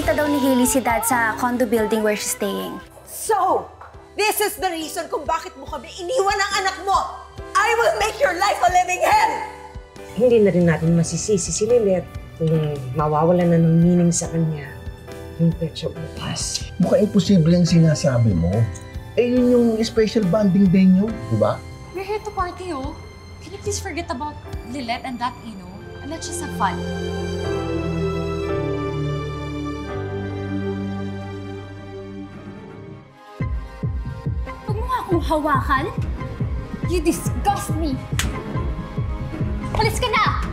Nakita daw ni Hailey si Dad sa condo building where she's staying. So, this is the reason kung bakit mo kami iniwan ng anak mo! I will make your life a living hell! Hindi na rin natin masisisi si Lilet kung mawawalan na ng meaning sa kanya yung petsa bukas. Mukhang imposible yung sinasabi mo. Eh, yun yung special bonding day nyo, di ba? We're here to party, oh. Can you please forget about Lilet and that Ino? And let's just have fun. Huwag mo nga akong hawakan. You disgust me! Alis ka na!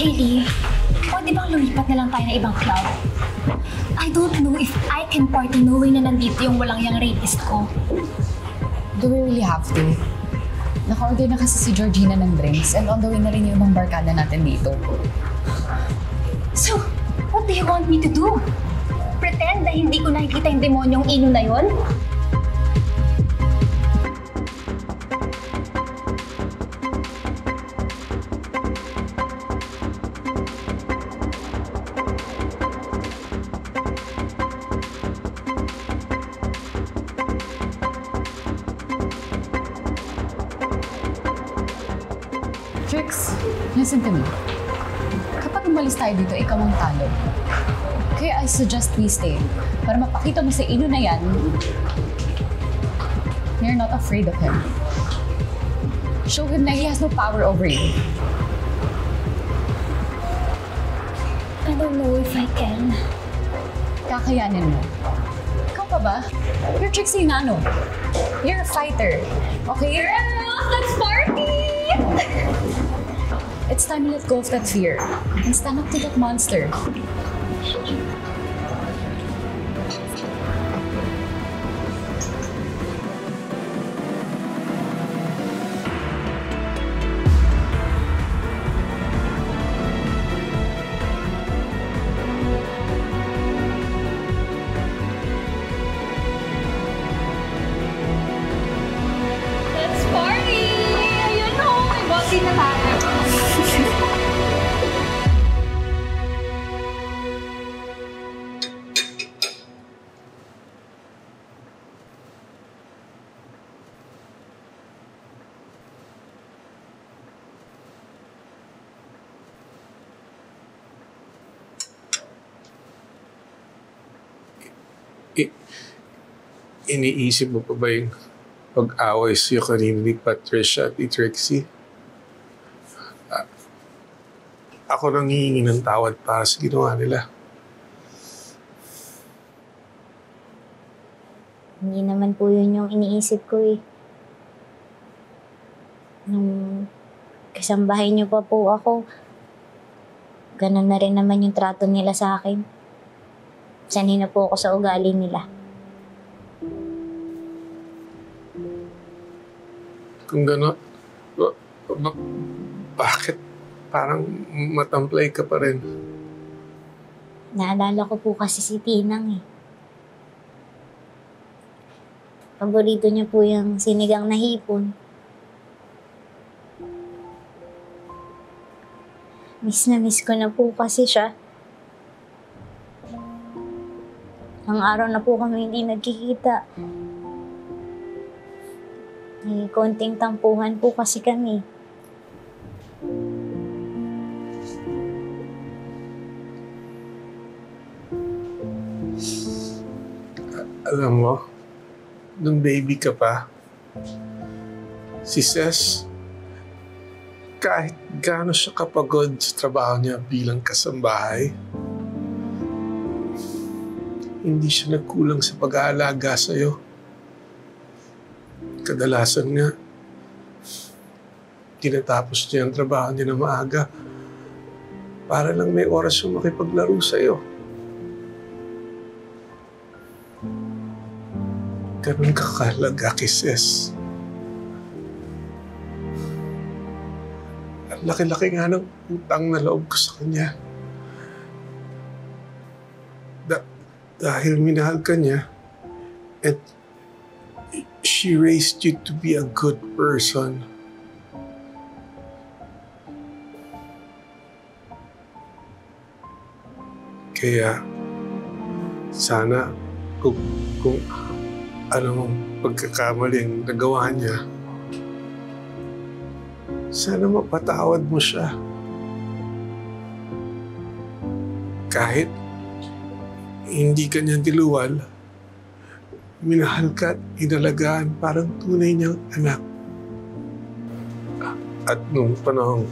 Hailey, pwede bang lumipat na lang tayo ng ibang club? I don't know if I can party knowing na nandito yung walang yang rapist ko. Do we really have to? Naka-order na kasi si Georgina ng drinks and on the way na rin yung ibang barkada natin dito. So, what do you want me to do? Pretend na hindi ko nakikita yung demonyong Ino na yon? Trix, listen to me. Kapag umalis tayo dito, ikaw ang talo. Kaya I suggest we stay para mapakita mo sa Ino na yan, you're not afraid of him. Show him na he has no power over you. I don't know if I can. Kakayanin mo. Ikaw pa ba? You're Trixie Nano. You're a fighter. Okay? Girls, let's party! It's time to let go of that fear and stand up to that monster. Let's party! Ayun o, may bossy na tayo. Iniisip mo pa ba yung pag-away sa'yo kanina ni Patricia at ni Trixie? Ako nang hihingi ng tawad para sa ginawa nila. Hindi naman po yun yung iniisip ko eh. Nung kasambahay niyo pa po ako, ganun na rin naman yung trato nila sa akin. Sanay na po ako sa ugali nila. Kung gano'n, bakit parang matamplay ka pa rin? Naalala ko po kasi si Tinang eh. Paborito niya po yung sinigang na hipon. Miss na miss ko na po kasi siya. Ang araw na po kami hindi nagkikita. May konting tampuhan po kasi kami. Alam mo, nung baby ka pa, si Ces, kahit gaano siya kapagod sa trabaho niya bilang kasambahay, hindi siya nagkulang sa pag-aalaga sa'yo. Kadalasan nga, tinatapos niya ang trabaho niya na maaga para lang may oras yung makipaglaro sa'yo. Ganun ka kahalaga kay Ses. Ang laki-laki nga ng utang na loob ko sa kanya. Dahil minahal ka niya, and she raised you to be a good person. Kaya, sana kung ano mong pagkakamaling nagawa niya, sana mapatawad mo siya. Kahit hindi ka niya diluwal, minahal ka at inalagaan parang tunay niyang anak. At nung panahong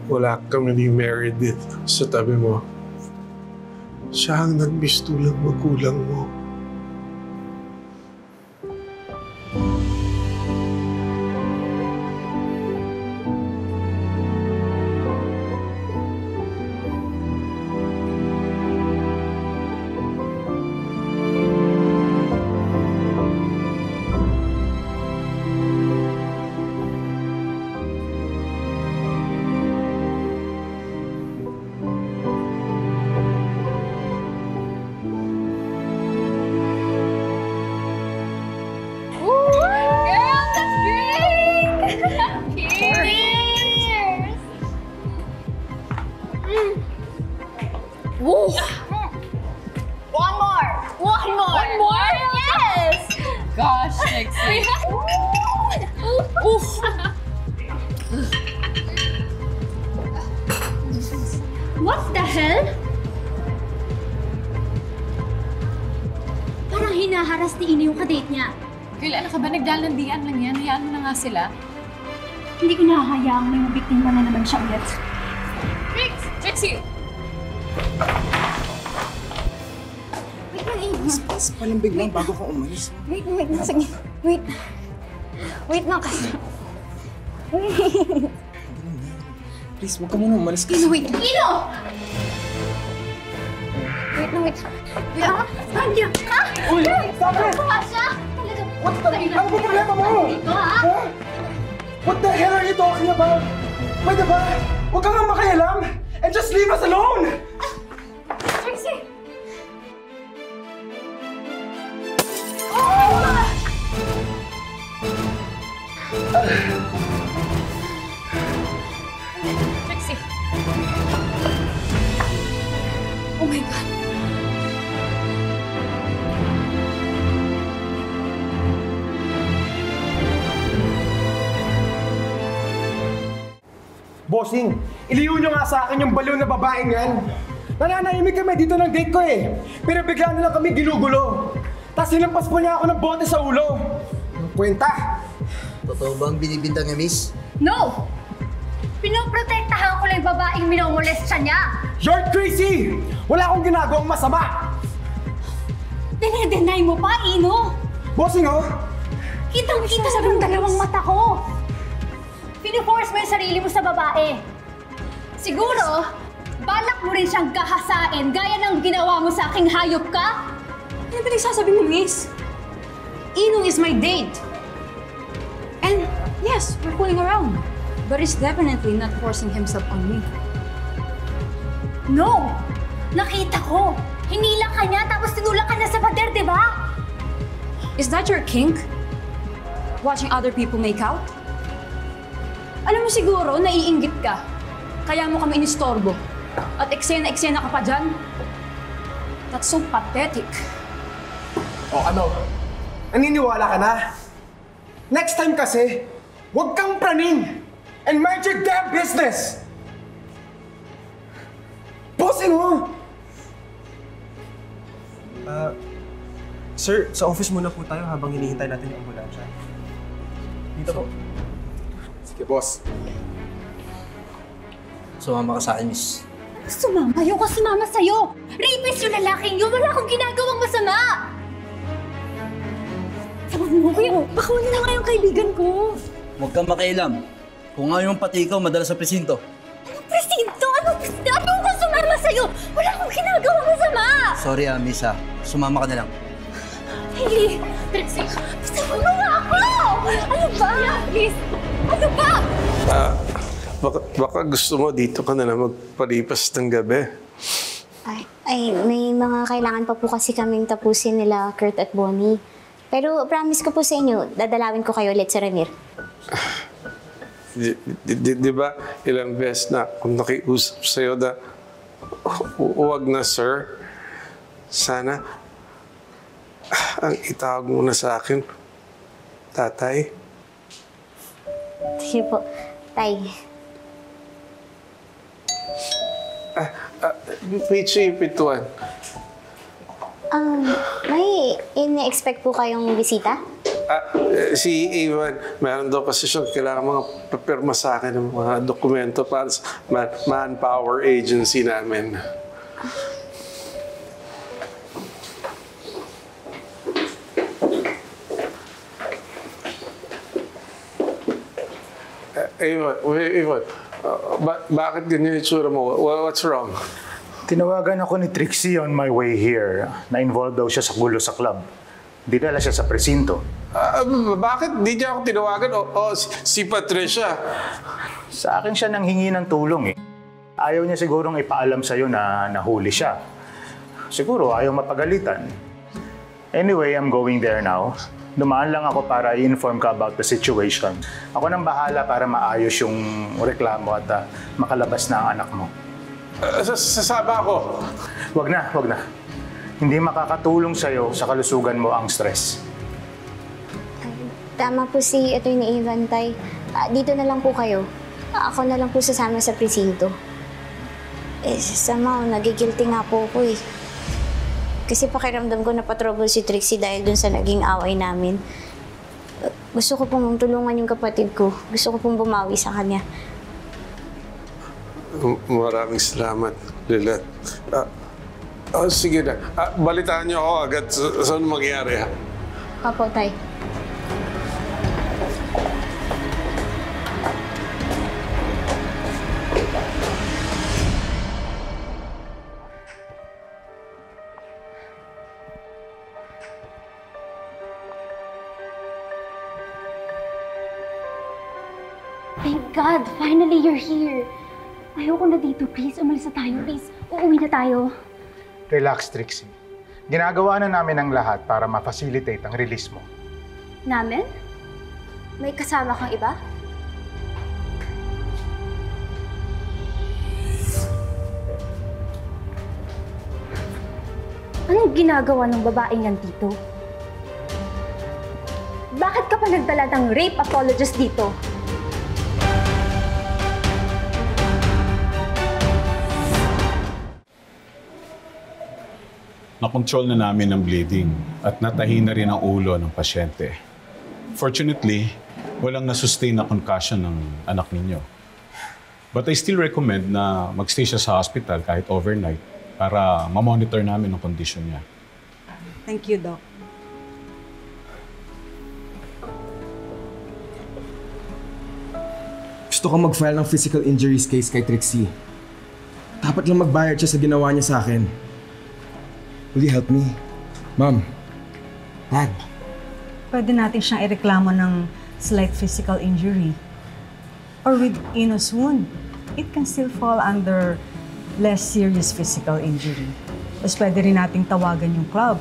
wala kami ni Meredith sa tabi mo, siya ang nagbistulang magulang mo. Girl, that's great! Cheers! Woo! One more! One more! One more? Yes! Gosh, Trixie. Oof! What the hell? Parang hinaharas ni Ine yung kadate niya. Girl, ano ka ba? Naglalandian lang yan. Hayaan mo na nga sila. Hindi ko nahahayaang may mabiktima na naman siya ulit. Trixie! Palimbig lang bago ka umalis. Wait, sige. Wait na kasi. Please, huwag ka muna umalis kasi. Wait. Ino! Wait. Ha? Nandiyan ka? Uy! Stop it! Ano siya? Talaga. Ano ba problema mo? Dito, ha? Huh? What the hell are you talking about? Pwede ba? Huwag ka nga makialam! And just leave us alone! Trixie! Trixie! Oh my God. Bossing, iliyo nyo nga sa akin yung baliw na babaeng yan. Nananahimik kami dito ng date ko eh. Pero bigla na lang kami ginugulo. Tapos hinampas pa niya ako ng bote sa ulo. Ang kwenta. Totoo bang binibintang niya, miss? No! Pinoprotektahan ko lang yung babaeng minomolesta niya. You're crazy! Wala akong ginagawang masama! Dinedenay mo pa, Ino! Bossing, oh! Kitang-kita sa dalawang mata ko! Piniforce mo yung sarili mo sa babae. Siguro, balak mo rin siyang gahasain gaya ng ginawa mo sa aking hayop ka? Ano ba nagsasabi mo, miss? Ino is my date. And yes, we're fooling around. But he's definitely not forcing himself on me. No! Nakita ko! Hinila ka niya tapos tinulak ka na sa pader, di ba? Is that your kink? Watching other people make out? Alam mo siguro, naiinggit ka. Kaya mo kami inistorbo. At eksena-eksena ka pa dyan. That's so pathetic. O ano? Naniniwala ka na? Next time kasi, huwag kang praning! And mind your damn business! Bossing mo! Sir, sa office muna po tayo habang hinihintay natin yung ambulansya. Dito po. Sige, boss. Sumama ka sa akin, miss. Sumama? Ayoko sumama sa'yo! Rapist yung lalaking yun! Wala akong ginagawang masama! Tawag mo ko. Baka wala na nga yung kaibigan ko. Huwag kang makialam. Kung ayaw mong pati ikaw, madala sa presinto. Anong presinto? Anong ko sumama sa'yo? Wala akong ginagawa masama! Sorry miss Sumama ka na lang. Hey, Trixie, sama mo nga ako! Ano ba? Please, ano ba? Baka gusto mo dito ka na lang magpalipas ng gabi. Ay, may mga kailangan pa po kasi kaming tapusin nila Kurt at Bonnie. Pero promise ko po sa inyo, dadalawin ko kayo ulit sa Ramir. Di ba ilang beses na kung nakiusap sa'yo na huwag na, sir. Sana ang itawag mo na sa akin, tatay. Sige po, tay. Peachy, pituan. May ine-expect po kayong bisita? Si Ivan, meron daw kasi siyang kailangan mga papirma sa akin ng mga dokumento para sa manpower agency namin. Ivan, bakit ganyan yung tsura mo? What's wrong? Tinawagan ako ni Trixie on my way here na involved daw siya sa gulo sa club. Dinala siya sa presinto. Bakit di niya ako tinawagan? Si Patricia. Sa akin siya nanghingi ng tulong eh. Ayaw niya sigurong ipaalam sa'yo na nahuli siya. Siguro ayaw mapagalitan. Anyway, I'm going there now. Dumaan lang ako para i-inform ka about the situation. Ako nang bahala para maayos yung reklamo at makalabas na ang anak mo. Sasama ako. Wag na. Hindi makakatulong sa'yo sa kalusugan mo ang stress. Tama po si Atty. Ivan, tay. Dito na lang po kayo. Ako na lang po sasama sa presinto. Somehow, nagigilty nga po ako eh. Kasi pakiramdam ko na pa-trouble si Trixie dahil dun sa naging away namin. Gusto ko pong tulungan yung kapatid ko. Gusto ko pong bumawi sa kanya. Maraming salamat, Lilet. Sige na. Balitaan niyo ako agad sa ano mangyari, ha? Opo, tay. Thank God, finally you're here. Ayoko na dito, please. Umalis na tayo, please. Uuwi na tayo. Relax, Trixie. Ginagawa na namin ang lahat para ma-facilitate ang release mo. Namin? May kasama kang iba? Anong ginagawa ng babaeng yan dito? Bakit ka pa nagdala ng rape apologist dito? Nakontrol na namin ang bleeding at natahi na rin ang ulo ng pasyente. Fortunately, walang nasustain na concussion ng anak ninyo. But I still recommend na magstay siya sa hospital kahit overnight para ma-monitor namin ang kondisyon niya. Thank you, Doc. Gusto ko mag-file ng physical injuries case kay Trixie. Dapat lang magbayad siya sa ginawa niya sa akin. Will you help me? Mom. Dad. Pwede natin siyang ireklamo ng slight physical injury. Or with Ino's wound. It can still fall under less serious physical injury. Tapos pwede rin nating tawagan yung club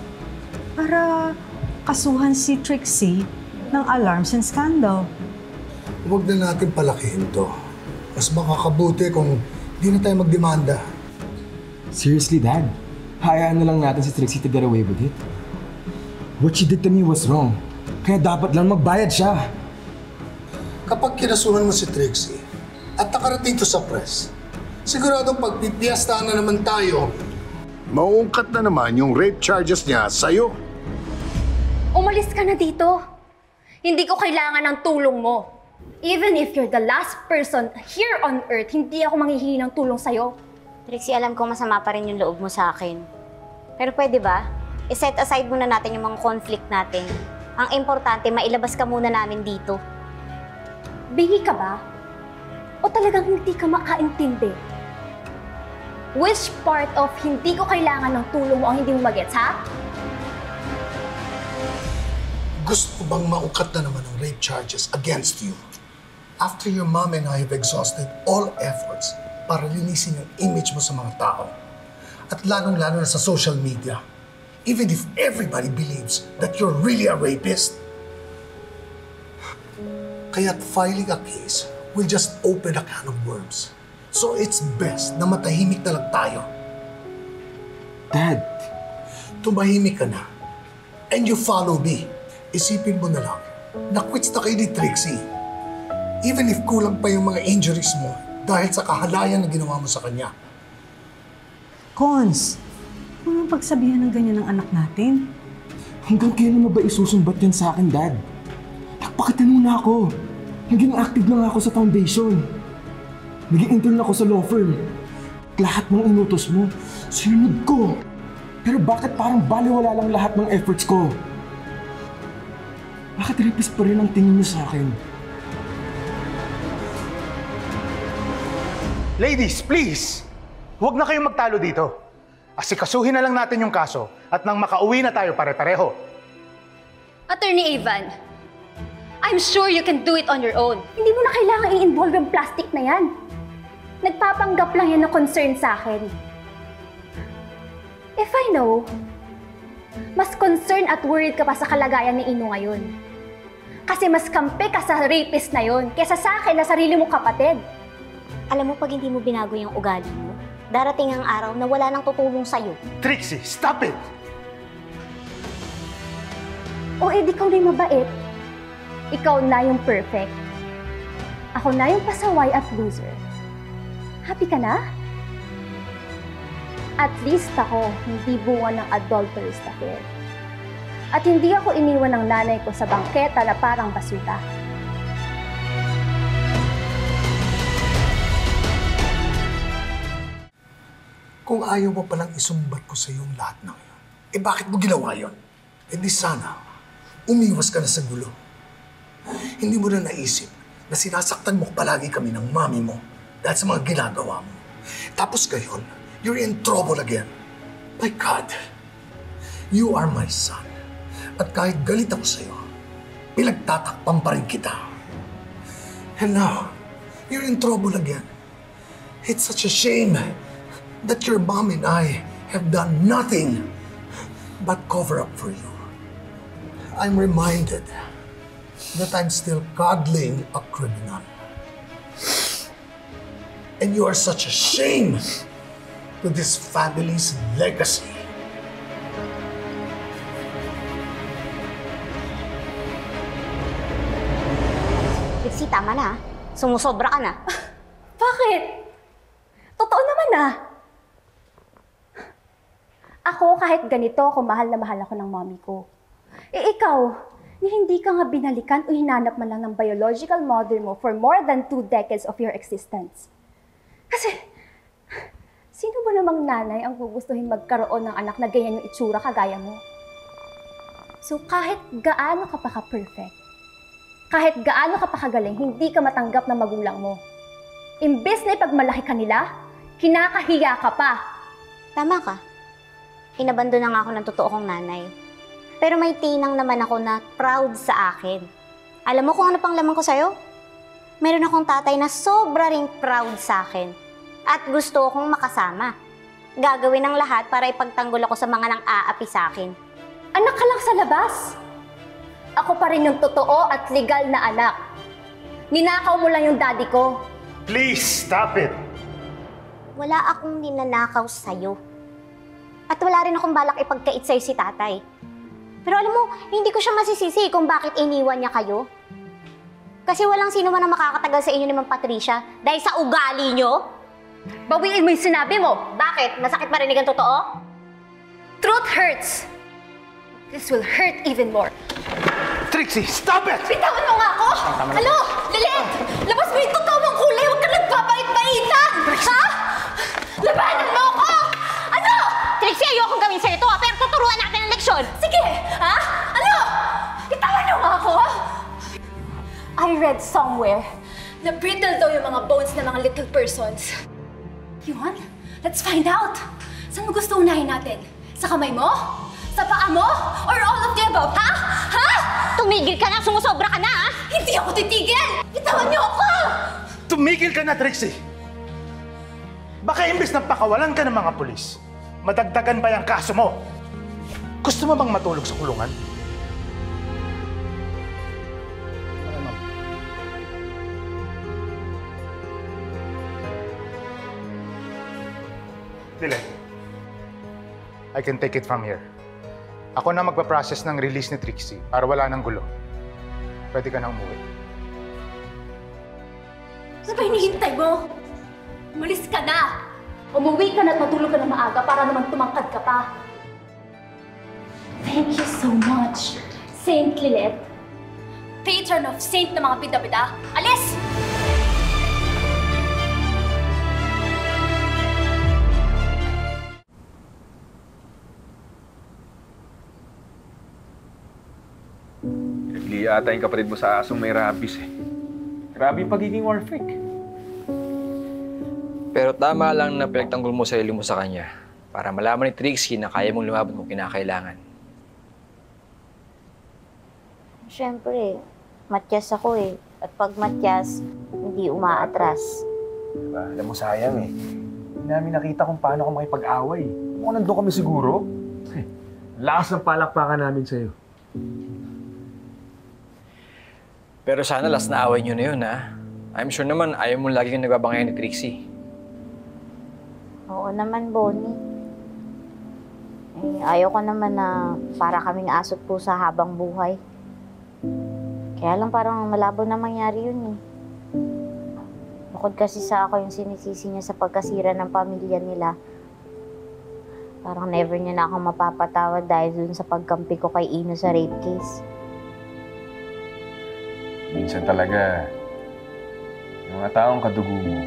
para kasuhan si Trixie ng alarms and scandal. Huwag na natin palakihin to. Mas makakabuti kung di na tayo magdemanda. Seriously, Dad? Hayaan na lang natin si Trixie to get away with it. What she did to me was wrong. Kaya dapat lang magbayad siya. Kapag kinasuhan mo si Trixie at nakarating to sa press, siguradong pagpipiyastahan na naman tayo. Mauungkat na naman yung rape charges niya sa'yo. Umalis ka na dito. Hindi ko kailangan ng tulong mo. Even if you're the last person here on earth, hindi ako manghihingi ng tulong sa'yo. Trixie, alam ko masama pa rin yung loob mo sa akin. Pero pwede ba? I-set aside muna natin yung mga conflict natin. Ang importante, mailabas ka muna namin dito. Bingi ka ba? O talagang hindi ka makaintindi? Which part of hindi ko kailangan ng tulong mo ang hindi mo magets, ha? Gusto bang maungkat na naman ang rape charges against you? After your mom and I have exhausted all efforts para linisin yung image mo sa mga tao. At lalong-lalo na sa social media. Even if everybody believes that you're really a rapist. Kaya't filing a case will just open a can of worms. So it's best na matahimik na lang tayo. Dad! Tumahimik ka na. And you follow me. Isipin mo na lang na quits na kayo ni Trixie. Even if kulang pa yung mga injuries mo dahil sa kahalayan na ginawa mo sa kanya. Cons, huwag mong pagsabihan ng ganyan ng anak natin. Hanggang kailan mo ba isusumbat yan sa akin, Dad? Nagpakitan mo na ako. Naging active na nga ako sa foundation. Naging intern ako sa law firm. Lahat ng inutos mo, sinunod ko. Pero bakit parang baliwala lang lahat ng efforts ko? Bakit rapist pa rin ang tingin niyo sa akin? Ladies, please! Huwag na kayong magtalo dito. Asikasuhin na lang natin yung kaso at nang makauwi na tayo pare-pareho. Attorney Ivan, I'm sure you can do it on your own. Hindi mo na kailangan i-involve yung plastic na yan. Nagpapanggap lang yan ng concern sa akin. If I know, mas concerned at worried ka pa sa kalagayan ni Ino ngayon. Kasi mas kampi ka sa rapist na yon kesa sa akin na sarili mong kapatid. Alam mo, pag hindi mo binago yung ugali mo, darating ang araw na wala nang tutulong sa'yo. Trixie, stop it! O edi ikaw na yung mabait. Ikaw na yung perfect. Ako na yung pasaway at loser. Happy ka na? At least ako, hindi bunga ng adulterous affair. At hindi ako iniwan ng nanay ko sa bangketa na parang basura. Kung ayaw mo palang isumbat ko sa iyong lahat ng yun, eh bakit mo ginawa yun? Eh di sana, umiwas ka na sa gulo. Hindi mo na naisip na sinasaktan mo palagi kami ng mami mo dahil sa mga ginagawa mo. Tapos ngayon, you're in trouble again. My God, you are my son. At kahit galit ako sa'yo, pinagtatakpan pa rin kita. And now, you're in trouble again. It's such a shame that your mom and I have done nothing but cover up for you. I'm reminded that I'm still coddling a criminal. And you are such a shame to this family's legacy. Trixie, tama na. Sumusobra ka na. Bakit? Totoo naman ah. Ako, kahit ganito, kung mahal na mahal ako ng mommy ko. Eh ikaw, ni hindi ka nga binalikan o hinanap man lang ng biological mother mo for more than 2 decades of your existence. Kasi, sino ba namang nanay ang gugustuhin magkaroon ng anak na ganyan yung itsura kagaya mo? So kahit gaano ka pa ka-perfect, kahit gaano ka pa kagaling, hindi ka matanggap ng magulang mo. Imbes na ipagmalaki ka nila, kinakahiya ka pa. Tama ka. Inabando na nga ako ng totoo kong nanay. Pero may tinang naman ako na proud sa akin. Alam mo kung ano pang laman ko sa'yo? Meron akong tatay na sobra ring proud sa akin. At gusto akong makasama. Gagawin ang lahat para ipagtanggol ako sa mga nang-aapi sa akin. Anak ka lang sa labas. Ako pa rin yung totoo at legal na anak. Ninakaw mo lang yung daddy ko. Please, stop it! Wala akong ninanakaw sa'yo. At wala rin akong balak ipagkait sa'yo si tatay. Pero alam mo, hindi ko siya masisisi kung bakit iniwan niya kayo. Kasi walang sino man ang makakatagal sa inyo ni Ma'am Patricia dahil sa ugali niyo. Bawiin mo yung sinabi mo. Bakit? Masakit marinig ang totoo? Truth hurts. This will hurt even more. Trixie, stop it! Bitawan mo nga ako! Ano? Lilit! Labas mo yung totoo mong kulay! Huwag ka nagpapait-baitan! Ha? Labanan mo ako! Ano? Trixie, ayokong gawin sa'yo ito pero tuturuan natin ang leksyon! Sige! Ha? Ano? Bitawan mo nga ako! I read somewhere na brittle daw yung mga bones ng mga little persons. Yun? Let's find out! Saan mo gusto unahin natin? Sa kamay mo? Sa paa mo? Or all of the above, ha? Ha? Tumigil ka na! Sumusobra ka na, ha? Hindi ako titigil! Bitawan niyo ako! Tumigil ka na, Trixie! Baka imbes na pakawalan ka ng mga pulis, madagdagan pa yung kaso mo. Gusto mo bang matulog sa kulungan? Dylan, I can take it from here. Ako na magpa-process ng release ni Trixie para wala nang gulo. Pwede ka na umuwi. Ano ba hinihintay mo? Umalis ka na! Umuwi ka na at matulog ka na maaga para naman tumangkad ka pa. Thank you so much, Saint Lilith. Patron of Saint na mga bida-bida. Alis! Pinagli ata yung kapatid mo sa asong may rabies eh. Grabe yung pagiging war freak. Pero tama lang na pinagtanggol mo sarili mo sa kanya para malaman ni Trixie na kaya mong lumaban kung kinakailangan. Siyempre, matyas ako eh. At pag matyas, hindi umaatras. Diba? Alam mo, sayang eh. Hindi namin nakita kung paano ka makipag-away. Kung nandun kami siguro, lakas ng palakpakan namin sa'yo. Pero sana last na away niyo na yun, ha? I'm sure naman ayaw mo lagi kang nagbabangayan ni Trixie. Oo naman, Bonnie. Ayaw ko naman na para kaming aso't pusa habang buhay. Kaya lang parang malabo na mangyari yun eh. Bukod kasi sa ako yung sinisisi niya sa pagkasira ng pamilya nila. Parang never niya na ako mapapatawad dahil dun sa pagkampi ko kay Ino sa rape case. Minsan talaga, yung mga taong kadugo mo,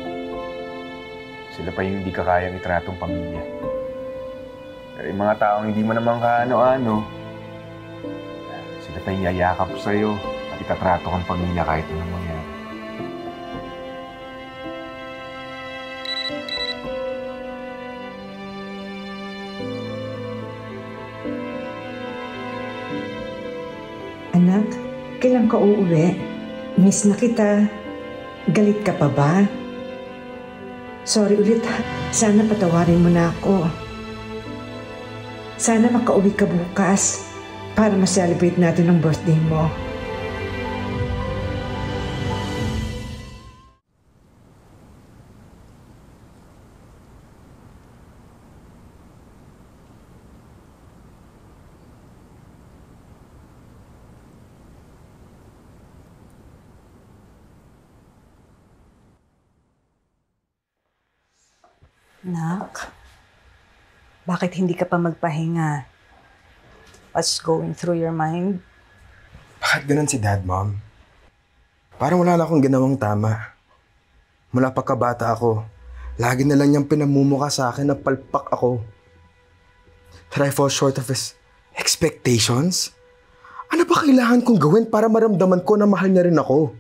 sila pa yung hindi ka kayang itratong pamilya. Pero yung mga taong hindi mo naman kaano-ano, sila pa yung yayakap sa'yo at itatrato kang pamilya kahit anong mangyari. Anak, kailan ka uuwi? Miss na kita. Galit ka pa ba? Sorry ulit ha. Sana patawarin mo na ako. Sana makauwi ka bukas para ma-celebrate natin ang birthday mo. Nak, bakit hindi ka pa magpahinga? What's going through your mind? Bakit ganun si Dad, Mom? Parang wala na akong ginawang tama. Mula pagkabata ako, lagi na lang niyang pinamumuka sa akin na palpak ako. Did I fall short of his expectations? Ano ba kailangan kong gawin para maramdaman ko na mahal niya rin ako?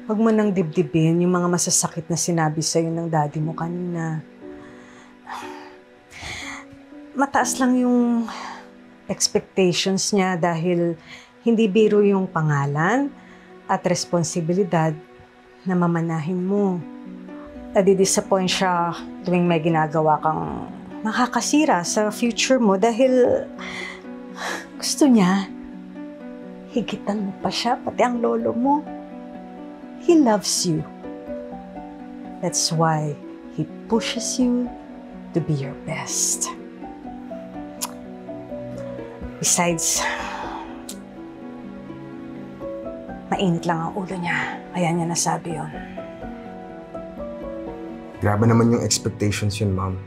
Huwag mo nang dibdibin yung mga masasakit na sinabi sa'yo ng daddy mo kanina. Mataas lang yung expectations niya dahil hindi biro yung pangalan at responsibilidad na mamanahin mo. Nadi-disappoint siya tuwing may ginagawa kang makakasira sa future mo dahil gusto niya higitan mo pa siya, pati ang lolo mo. He loves you. That's why he pushes you to be your best. Besides, mainit lang ang ulo niya. Kaya niya nasabi yun. Grabe naman yung expectations yun, Mom.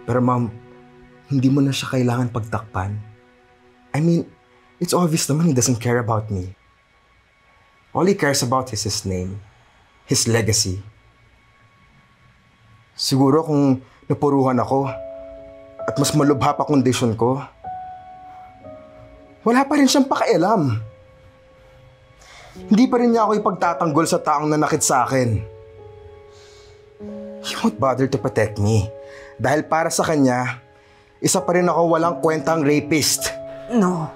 Pero Mom, hindi mo na siya kailangan pagtakpan. I mean, it's obvious naman he doesn't care about me. All he cares about is his name, his legacy. Siguro kung napuruhan ako at mas malubha pa kondisyon ko, wala pa rin siyang pakialam. hindi pa rin niya ako ipagtatanggol sa taong nanakit sa akin. He won't bother to protect me. Dahil para sa kanya, isa pa rin ako walang kwentang rapist. No.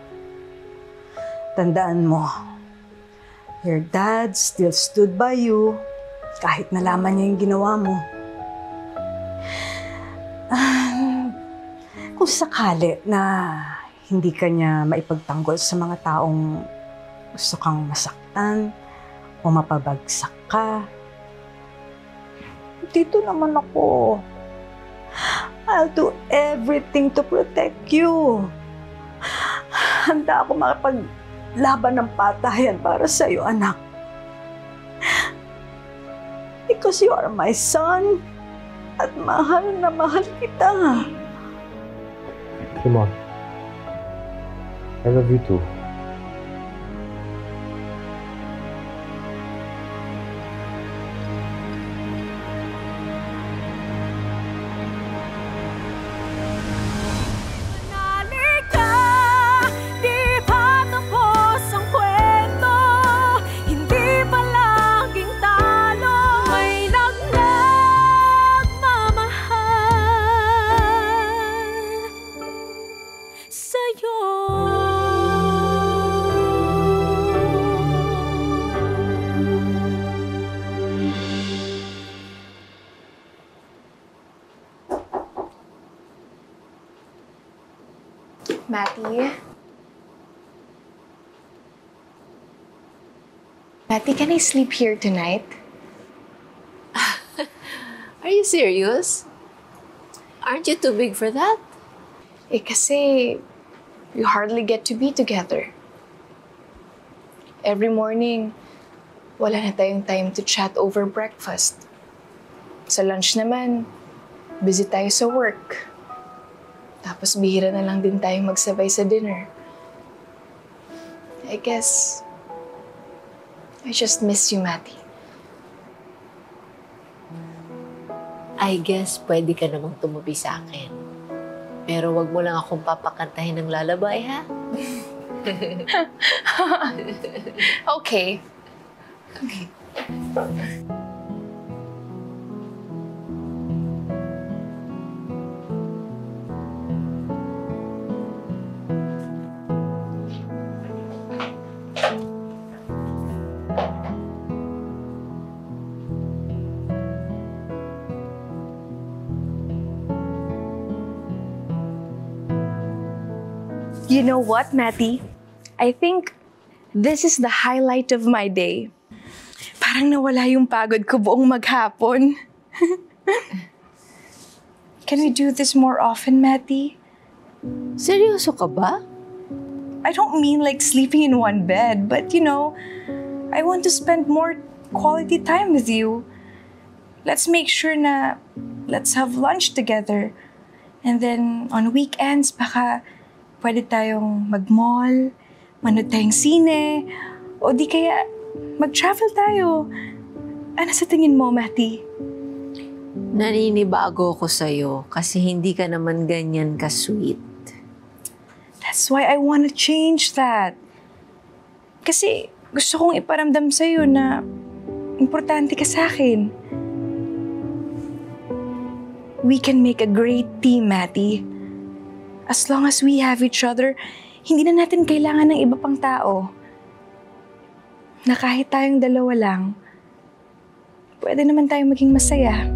Tandaan mo, your dad still stood by you kahit nalaman niya yung ginawa mo. Kung sakali na hindi ka niya maipagtanggol sa mga taong gusto kang masaktan o mapabagsak ka, dito naman ako. I'll do everything to protect you. Handa ako makipaglaban ng patayan para sa'yo, anak. Because you are my son at mahal na mahal kita. Come on. I love you too. Matty, can I sleep here tonight? Are you serious? Aren't you too big for that? Kasi we hardly get to be together. Every morning, wala na tayong time to chat over breakfast. Sa lunch naman, busy tayo sa work. Tapos bihira na lang din tayo magsabay sa dinner. I guess, I just miss you, Matty. I guess pwede ka namang tumubi sa akin. Pero wag mo lang akong papakantahin ng lalabay, ha? Okay. You know what, Matty? I think this is the highlight of my day. Parang nawala yung pagod ko buong maghapon. Can we do this more often, Matty? Seryoso ka ba? I don't mean like sleeping in one bed, but you know, I want to spend more quality time with you. Let's make sure na let's have lunch together. And then on weekends, baka pwede tayong mag-mall, manood tayong sine, o di kaya mag-travel tayo. Ano sa tingin mo, Matty? Naninibago ko sa'yo kasi hindi ka naman ganyan ka-sweet. That's why I want to change that. Kasi gusto kong iparamdam sa'yo na importante ka sa akin. We can make a great team, Matty. As long as we have each other, hindi na natin kailangan ng iba pang tao. Na kahit tayong dalawa lang, pwede naman tayong maging masaya.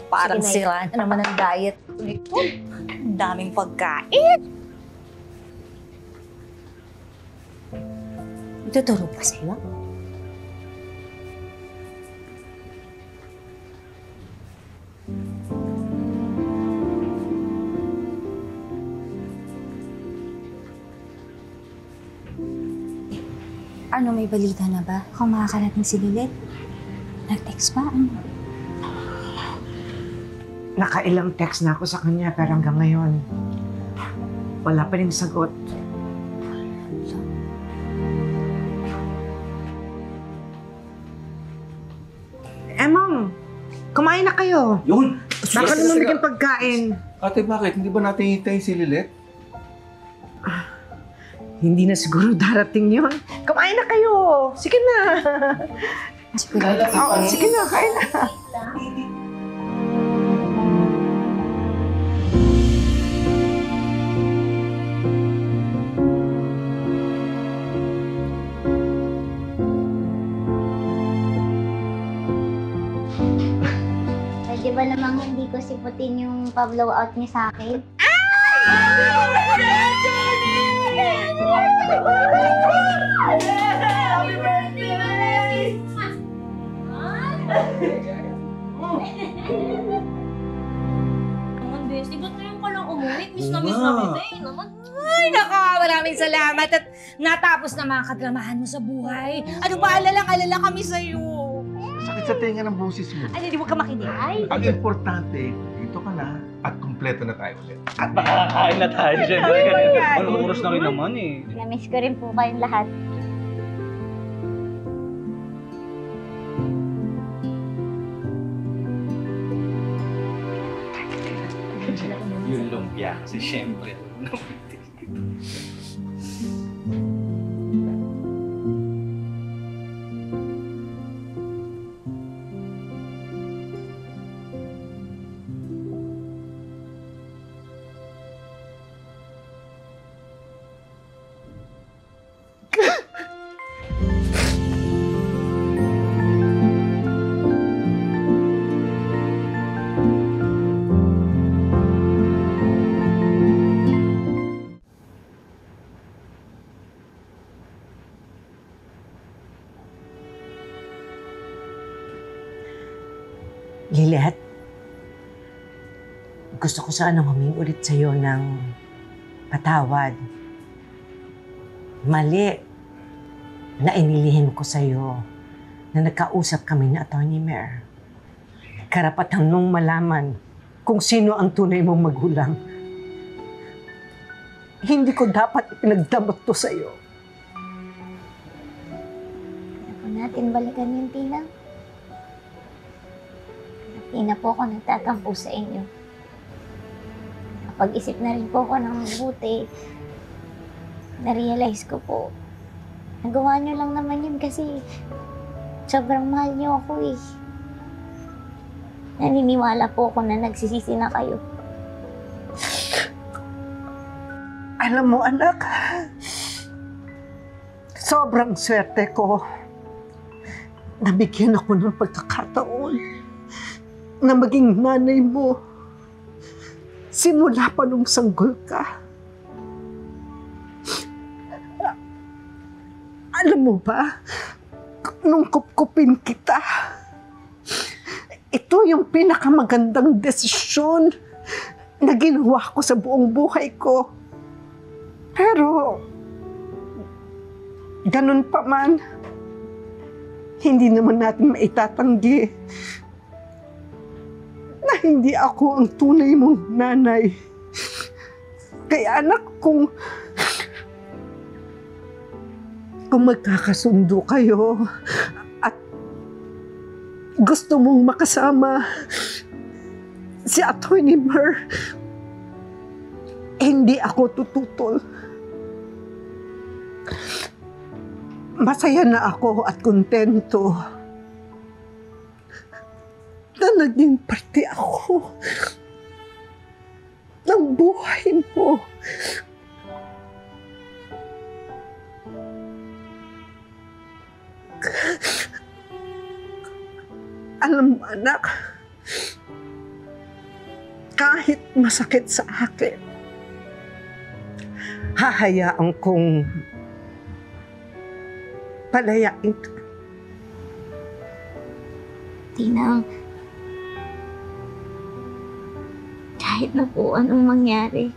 Parang sira na naman ang diet nito. Ang daming pagkain. Ituturo pa sa'yo? Ano, may balita na ba? Kung makakarating si Lilith? Nag-text pa? Ano? Nakailang text na ako sa kanya pero hanggang ngayon, wala pa rin sagot. Ma'am, kumain na kayo. Yun! Baka naman bigyan pagkain. Ate, bakit? Hindi ba natin hintayin si Lilith? Hindi na siguro darating yun. Kumain na kayo. Sige na. Sige na, kain na. Pwede ba namang hindi ko siputin yung pa-blow out niya sa akin? Happy birthday! Naman, Bestie, ba't ngayon ka lang umuwi? Miss na kita eh, naman. Ay, naka, maraming salamat at natapos na mga kadramahan mo sa buhay. Ano ba, alalang-alala kami sa'yo. Sakit sa tenga ng boses mo. Ay, hindi mo ka makinig. Ang importante, dito ka na at kumpleto na tayo ulit. At makakakain na tayo, syempre. Anong oras na rin naman eh. Namiss ko rin po kayong lahat. Yung lumpia, kasi syempre. Lilith, gusto ko sana humingi ulit sa'yo ng patawad. Mali na inilihim ko sa'yo na nagkausap kami ni Atty. Mer. Karapatan mong malaman kung sino ang tunay mong magulang. Hindi ko dapat ipinagdamot to sa'yo. Ako natin balikan yung Tina. Tina po ako nagtatampo sa inyo. Napag-isip na rin po ako ng mabuti. Na-realize ko po, nagawa niyo lang naman yun kasi sobrang mahal niyo ako eh. Naniniwala po ako na nagsisisi na kayo. Alam mo, anak, sobrang swerte ko. Nabigyan ako ng pagkakataon na maging nanay mo simula pa nung sanggol ka. Alam mo ba, nung kupkupin kita, ito yung pinakamagandang desisyon na ginawa ko sa buong buhay ko. Pero, ganun pa man, hindi naman natin maitatanggi na hindi ako ang tunay mong nanay. Kaya anak, kung magkakasundo kayo at gusto mong makasama si Atty. Mer, hindi ako tututol. Masaya na ako at kontento na naging parte ako ng buhay mo. Alam mo, anak, kahit masakit sa akin, hahayaan kong palayain ka. Tina, kahit na po anong mangyari,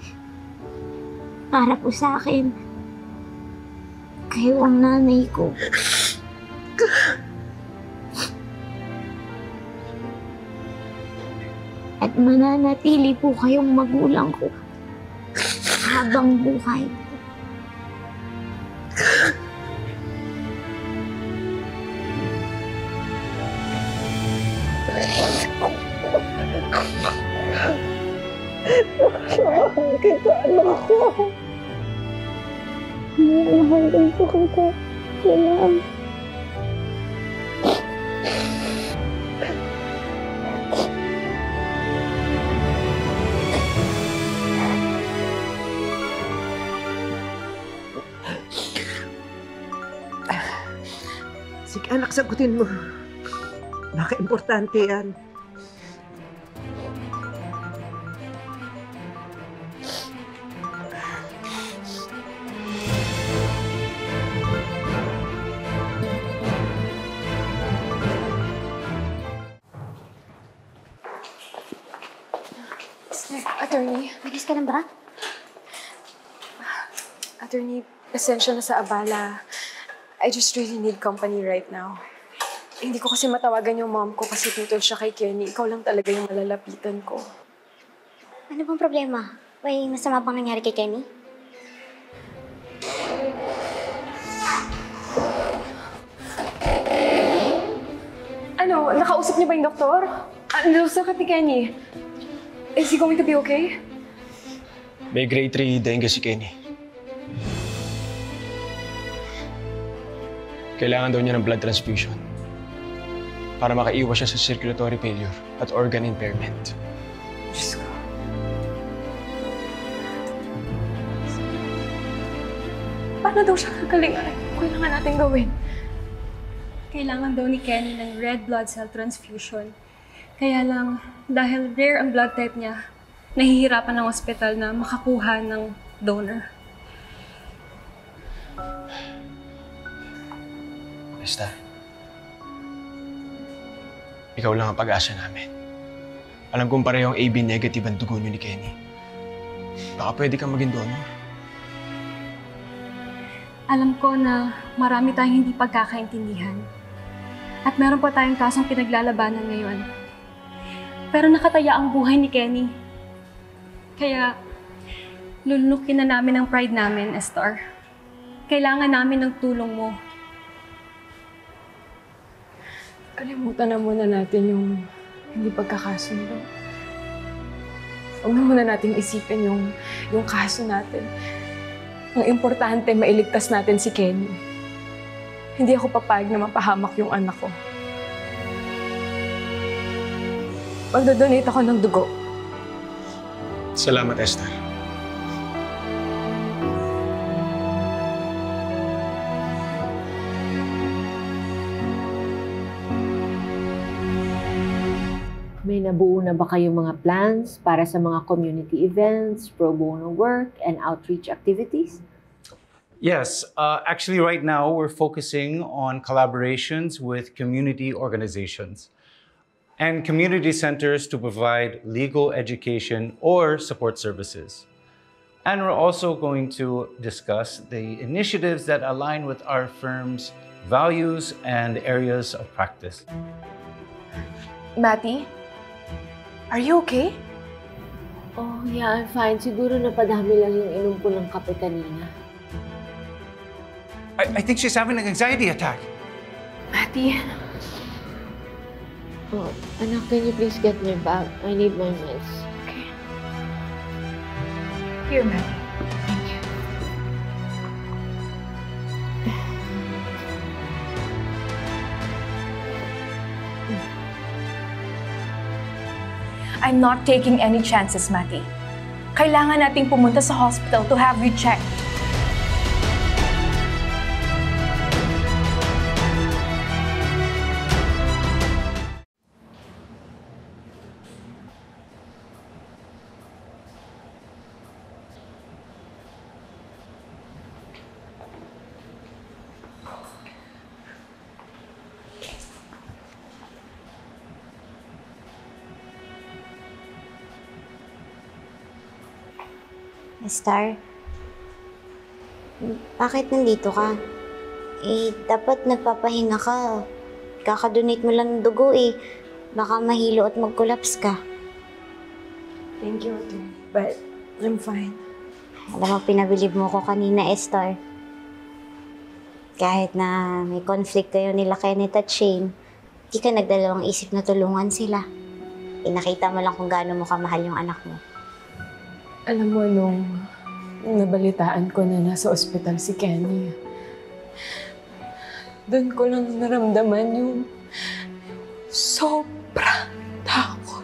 para po sa akin, kayo ang nanay ko. At mananatili po kayong magulang ko habang buhay. Mahal kita, anak ko. Mahal din po kita. Salamat. Sige anak, sagutin mo. Baka importante yan. Attorney. Bilis ka ng bra? Attorney, pasensya na sa abala. I just really need company right now. Hindi ko kasi matawagan yung mom ko kasi tutol siya kay Kenny. Ikaw lang talaga yung malalapitan ko. Ano bang problema? May masama bang nangyari kay Kenny? Ano? Nakausap niyo ba yung doktor? Ano sakit ni Kenny? Is he going to be okay? May grade 3 dengue si Kenny. Kailangan daw niya ng blood transfusion para makaiwas siya sa circulatory failure at organ impairment. Diyos ko. Paano daw siya kakalingan? Kailangan natin gawin. Kailangan daw ni Kenny ng red blood cell transfusion. Kaya lang, dahil rare ang blood type niya, nahihirapan ng ospital na makakuha ng donor. Basta, ikaw lang ang pag-asa namin. Alam kong parehong AB negative ang dugo niyo ni Kenny. Baka pwede kang maging donor. Alam ko na marami tayong hindi pagkakaintindihan. At meron pa tayong kasong pinaglalabanan ngayon. Pero nakataya ang buhay ni Kenny. Kaya, lulunukin na namin ang pride namin, Estar. Kailangan namin ng tulong mo. Kalimutan na muna natin yung hindi pagkakasundo. Huwag na muna natin isipin yung kaso natin. Ang importante, mailigtas natin si Kenny. Hindi ako papayag na mapahamak yung anak ko. Magdodonate ako ng dugo. Salamat, Esther. May nabuo na ba kayong mga plans para sa mga community events, pro bono work, and outreach activities? Yes, actually right now we're focusing on collaborations with community organizations and community centers to provide legal education or support services. And we're also going to discuss the initiatives that align with our firm's values and areas of practice. Matty, are you okay? Oh, yeah, I'm fine. Siguro napadami lang yung inom ko ng kape kanina. I think she's having an anxiety attack. Matty. Oh, anak, can you please get my bag? I need my meds. Okay. Here, Matty. Thank you. I'm not taking any chances, Matty. Kailangan nating pumunta sa hospital to have you checked. Star, bakit nandito ka? Dapat nagpapahinga ka. Kakadonate mo lang ng dugo eh. Baka mahilo at mag-collapse ka. Thank you, but I'm fine. Alam mo, pinabilib mo ko kanina, Esther. Kahit na may conflict kayo nila Kenneth at Shane, di ka nagdalawang isip na tulungan sila. Nakita mo lang kung gaano mo kamahal yung anak mo. Alam mo, nung nabalitaan ko na nasa ospital si Kenny, doon ko lang naramdaman yung sobrang takot.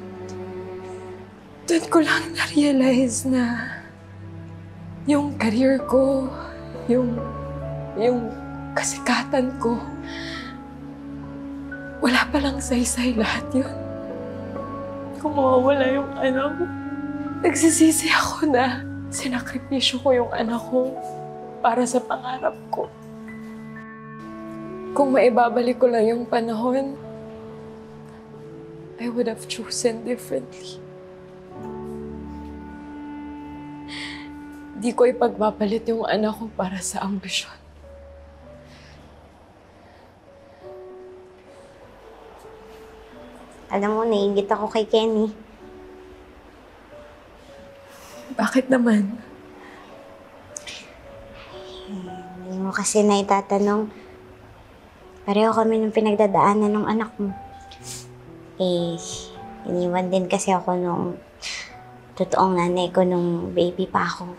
Doon ko lang na-realize na yung career ko, yung kasikatan ko, wala palang saysay lahat yun. Kung mawawala yung anak ko, nagsisisi ako na sinakripisyo ko yung anak ko para sa pangarap ko. Kung maibabalik ko lang yung panahon, I would have chosen differently. Di ko ipagpapalit yung anak ko para sa ambisyon. Alam mo, naiingit ako kay Kenny. Bakit naman? Hindi mo kasi naitatanong. Pareho kami ng pinagdadaanan ng anak mo. Iniwan din kasi ako nung totoong nanay ko nung baby pa ako.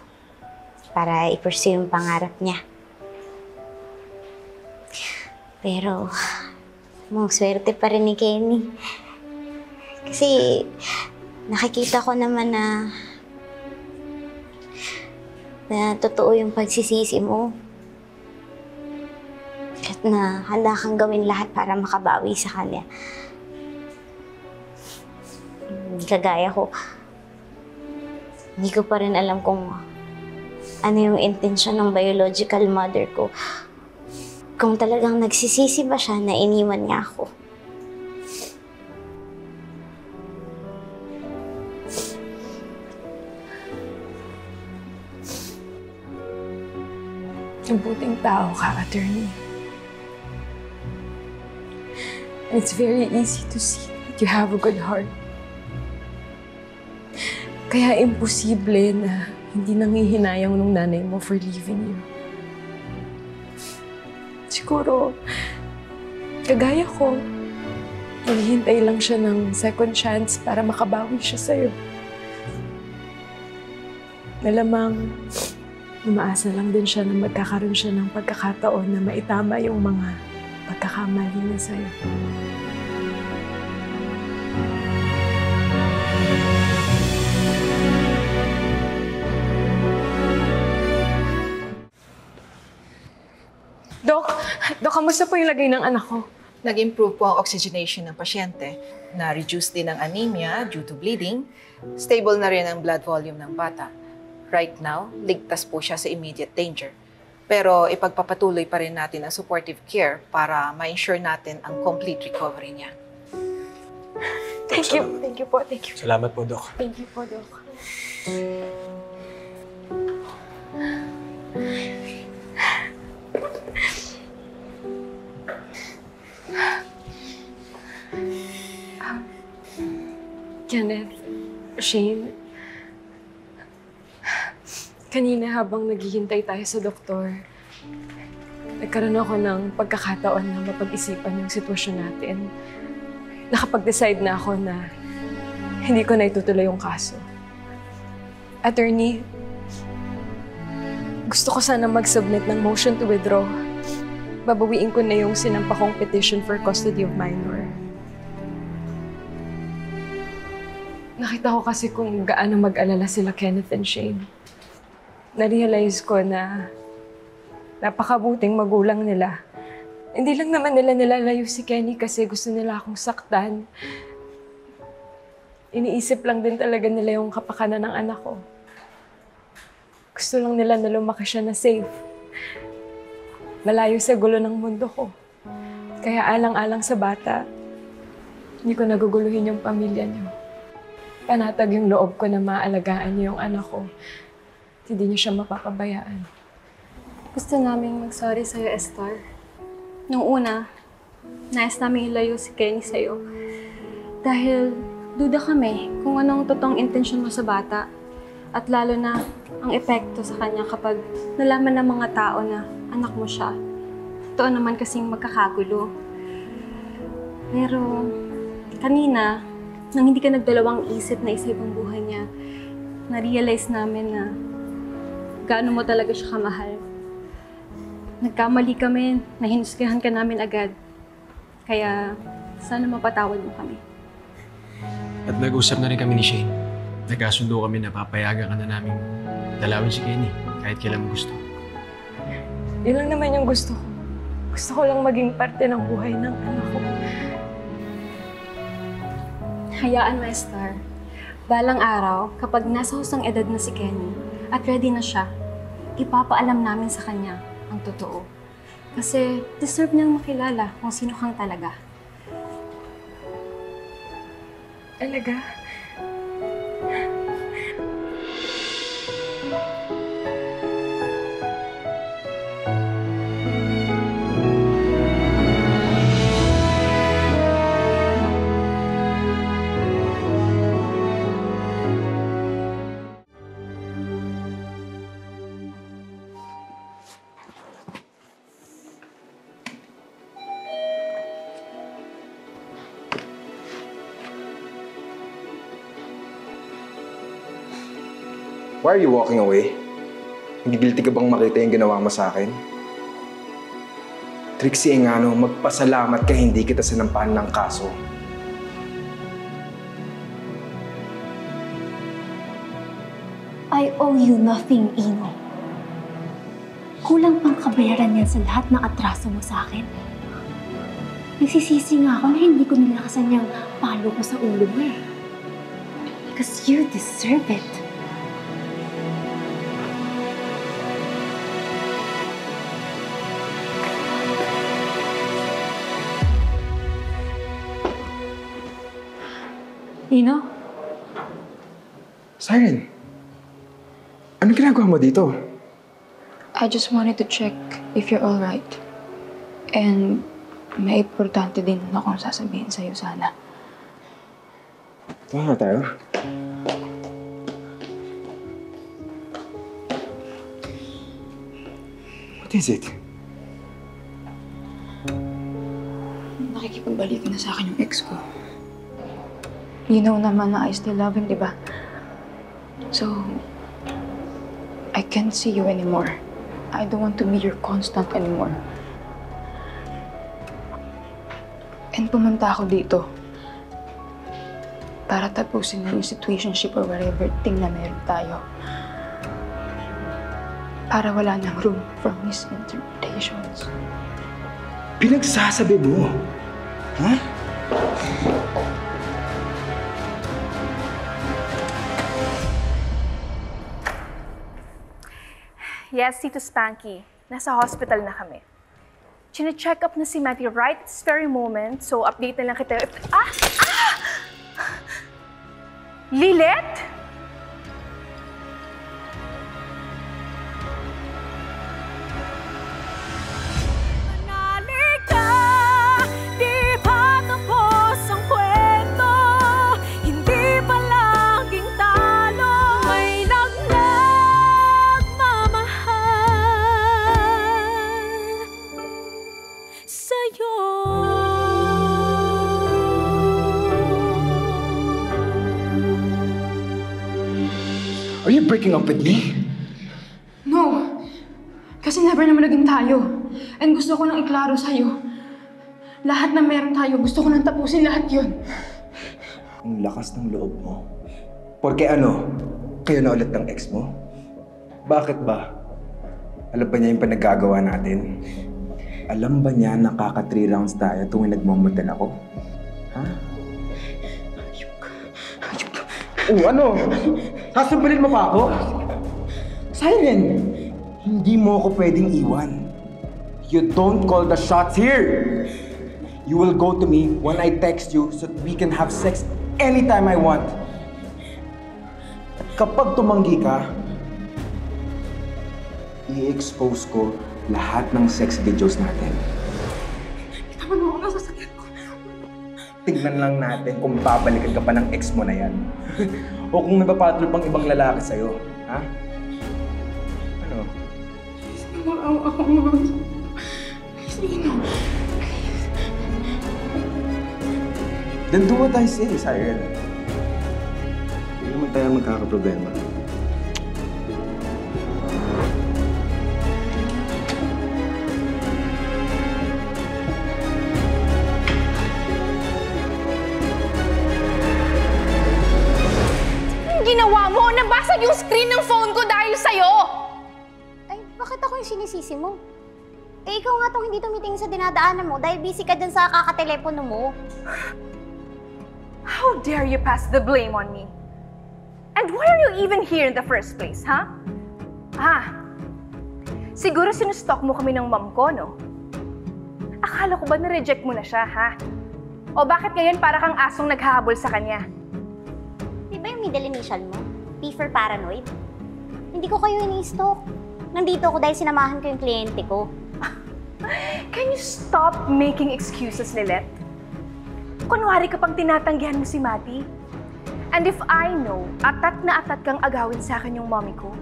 Para i-pursue yung pangarap niya. Pero, swerte pa rin ni Kenny. Kasi, nakikita ko naman na totoo yung pagsisisi mo. At na handa kang gawin lahat para makabawi sa kanya. Hindi kagaya ko. Hindi ko pa rin alam kung ano yung intensyon ng biological mother ko. Kung talagang nagsisisi ba siya na iniwan niya ako. Mabuting tao ka, attorney. It's very easy to see that you have a good heart. Kaya imposible na hindi nangihinayang nung nanay mo for leaving you. Siguro, kagaya ko, naghihintay lang siya ng second chance para makabawi siya sa'yo. Malamang, umaasa lang din siya na magkakaroon siya ng pagkakataon na maitama yung mga pagkakamali niya sa'yo. Dok, kamusta po yung lagay ng anak ko? Nag-improve po ang oxygenation ng pasyente. Na-reduce din ang anemia due to bleeding. Stable na rin ang blood volume ng bata. Right now, ligtas po siya sa immediate danger. Pero ipagpapatuloy pa rin natin ang supportive care para ma-ensure natin ang complete recovery niya. Thank you. Thank you po. Thank you. Salamat po, Doc. Thank you po, Doc. Kenneth, Shane, kanina habang naghihintay tayo sa doktor, nagkaroon ako ng pagkakataon na mapag-isipan yung sitwasyon natin. Nakapag-decide na ako na hindi ko na itutuloy yung kaso. Attorney, gusto ko sana mag-submit ng motion to withdraw. Babawiin ko na yung sinampa kong petition for custody of minor. Nakita ko kasi kung gaano mag-alala sila Kenneth and Shane. Na-realize ko na napakabuting magulang nila. Hindi lang naman nila nilalayo si Kenny kasi gusto nila akong saktan. Iniisip lang din talaga nila yung kapakanan ng anak ko. Gusto lang nila na lumaki siya na safe. Malayo sa gulo ng mundo ko. Kaya alang-alang sa bata, hindi ko naguguluhin yung pamilya niyo. Panatag yung loob ko na maaalagaan niyo yung anak ko. Hindi niyo siya mapapabayaan. Gusto namin mag-sorry sa'yo, Esther. Nung una, nais namin ilayo si Kenny sa'yo. Dahil duda kami kung anong totoong intensyon mo sa bata. At lalo na ang epekto sa kanya kapag nalaman ng mga tao na anak mo siya. Totoo naman kasing magkakagulo. Pero kanina, nang hindi ka nagdalawang isip na isip ang buhay niya, na-realize namin na gaano mo talaga siya kamahal. Nagkamali kami, nahinusgahan ka namin agad. Kaya sana mapatawad mo kami. At nag-usap na rin kami ni Shane. Nagkasundo kami na papayagan ka na namin dalawin si Kenny kahit kailan mo gusto. Yun lang naman yung gusto ko. Gusto ko lang maging parte ng buhay ng anak ko. Hayaan mo, Esther. Balang araw, kapag nasa husang edad na si Kenny at ready na siya, ipapaalam namin sa kanya ang totoo. Kasi deserve niyang makilala kung sino kang talaga. Talaga? Why are you walking away? Hindi guilty ka bang makita yung ginawa mo sa akin? Trixie Engano, magpasalamat ka hindi kita sinampahan ng kaso. I owe you nothing, Ino. Kulang pang kabayaran yan sa lahat ng atraso mo sa akin. Nagsisisi nga ako na hindi ko nilakasan yung palo ko sa ulo mo eh. Because you deserve it. Ino? Siren, anong ginagawa mo dito? I just wanted to check if you're alright. And may importante din akong sasabihin sa'yo sana. Tama na tayo. What is it? Nakikipagbalik na sa akin yung ex ko. You know naman na I still love him, di ba? So, I can't see you anymore. I don't want to be your constant anymore. And pumunta ako dito para tapusin na yung situationship or whatever thing na meron tayo. Para wala nang room for misinterpretations. Pinagsasabi mo? Ha? Yes, Tito Spanky. Nasa hospital na kami. Chine-check up na si Matty right this very moment, so update na lang kita. Lilet? Are you breaking up with me? No! Kasi never naman naging tayo. And gusto ko nang iklaro sa'yo. Lahat na meron tayo, gusto ko nang tapusin lahat yun. Ang lakas ng loob mo. Porque ano? Kayo na ulit ng ex mo? Bakit ba? Alam ba niya yung panaggagawa natin? Alam ba niya nakaka 3 rounds tayo tuwing nagmamadal ako? Ha? Ano? Sasabalin mo pa ako? Siren! Hindi mo ako pwedeng iwan. You don't call the shots here! You will go to me when I text you so that we can have sex anytime I want. At kapag tumanggi ka, i-expose ko lahat ng sex videos natin. tingnan lang natin kung babalikan ka pa ng ex mo na yan. O kung may papatol pang ibang lalaki sa'yo. Ha? Ano? Maawa ako, Mom. Sino? Then do what I say, Siren. Hindi naman tayo magkakaproblema. Ginawa mo? Nabasag yung screen ng phone ko dahil sa'yo! Ay, bakit ako yung sinisisi mo? Eh, ikaw nga tong hindi tumitingin sa dinadaanan mo dahil busy ka dyan sa kakatelepono mo. How dare you pass the blame on me? And why are you even here in the first place, ha? Siguro sinustalk mo kami ng mom ko, no? Akala ko ba na-reject mo na siya, ha? O bakit ngayon para kang asong naghahabol sa kanya? Di ba yung middle initial mo? P for paranoid? Hindi ko kayo ini-stalk. Nandito ako dahil sinamahan ko yung kliyente ko. Can you stop making excuses, Lilet? Kunwari ka pang tinatanggihan mo si Mati. And if I know, atat na atat kang agawin sa akin yung mommy ko,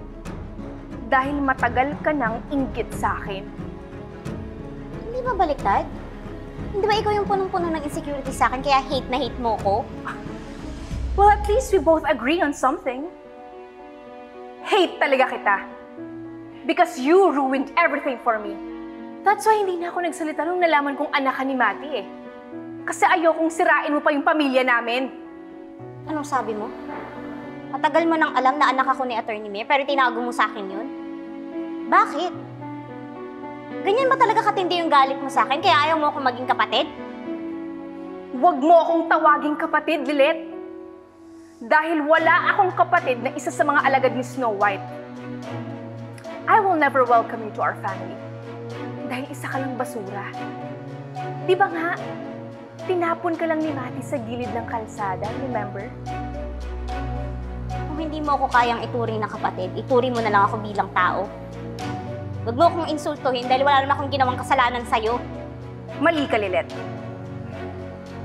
dahil matagal ka nang inggit sa akin. Hindi ba baliktad? Hindi ba ikaw yung punong-puno ng insecurity sa akin kaya hate na hate mo ko? Well, at least we both agree on something. Hate talaga kita. Because you ruined everything for me. That's why hindi na ako nagsalita nung nalaman kong anak ka ni Mati eh. Kasi ayokong sirain mo pa yung pamilya namin. Anong sabi mo? Matagal mo nang alam na anak ako ni Attorney May, pero tinago mo sa akin yun? Bakit? Ganyan ba talaga katindi yung galit mo sa akin, kaya ayaw mo akong maging kapatid? Huwag mo akong tawaging kapatid, Lilet. Dahil wala akong kapatid na isa sa mga alagad ni Snow White. I will never welcome you to our family. Dahil isa ka lang basura. Di ba nga, tinapon ka lang ni Mati sa gilid ng kalsada, remember? Kung hindi mo ako kayang ituring na kapatid, ituring mo na lang ako bilang tao. Huwag mo akong insultuhin dahil wala naman akong ginawang kasalanan sa'yo. Mali ka, Lilet.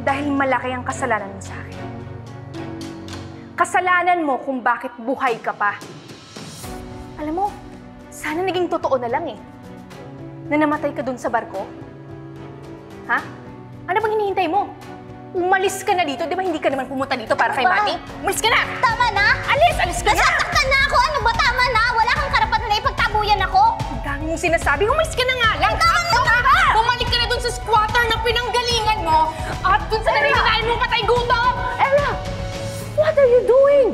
Dahil malaki ang kasalanan mo sa akin. Kasalanan mo kung bakit buhay ka pa. Alam mo, sana naging totoo na lang eh. Na namatay ka dun sa barko. Ha? Ano bang hinihintay mo? Umalis ka na dito. Di ba hindi ka naman pumunta dito para kay Mati? Umalis ka na! Tama na! Alis! Alis ka na! Nasasaktan na ako! Ano ba? Tama na! Wala kang karapatan na ipagtabuyan ako! Ang dami mong sinasabi. Umalis ka na nga lang! Tama ba? Bumalik ka na dun sa squatter na pinanggalingan mo at dun sa naninirahan mong patay gutom! Ella! What are you doing?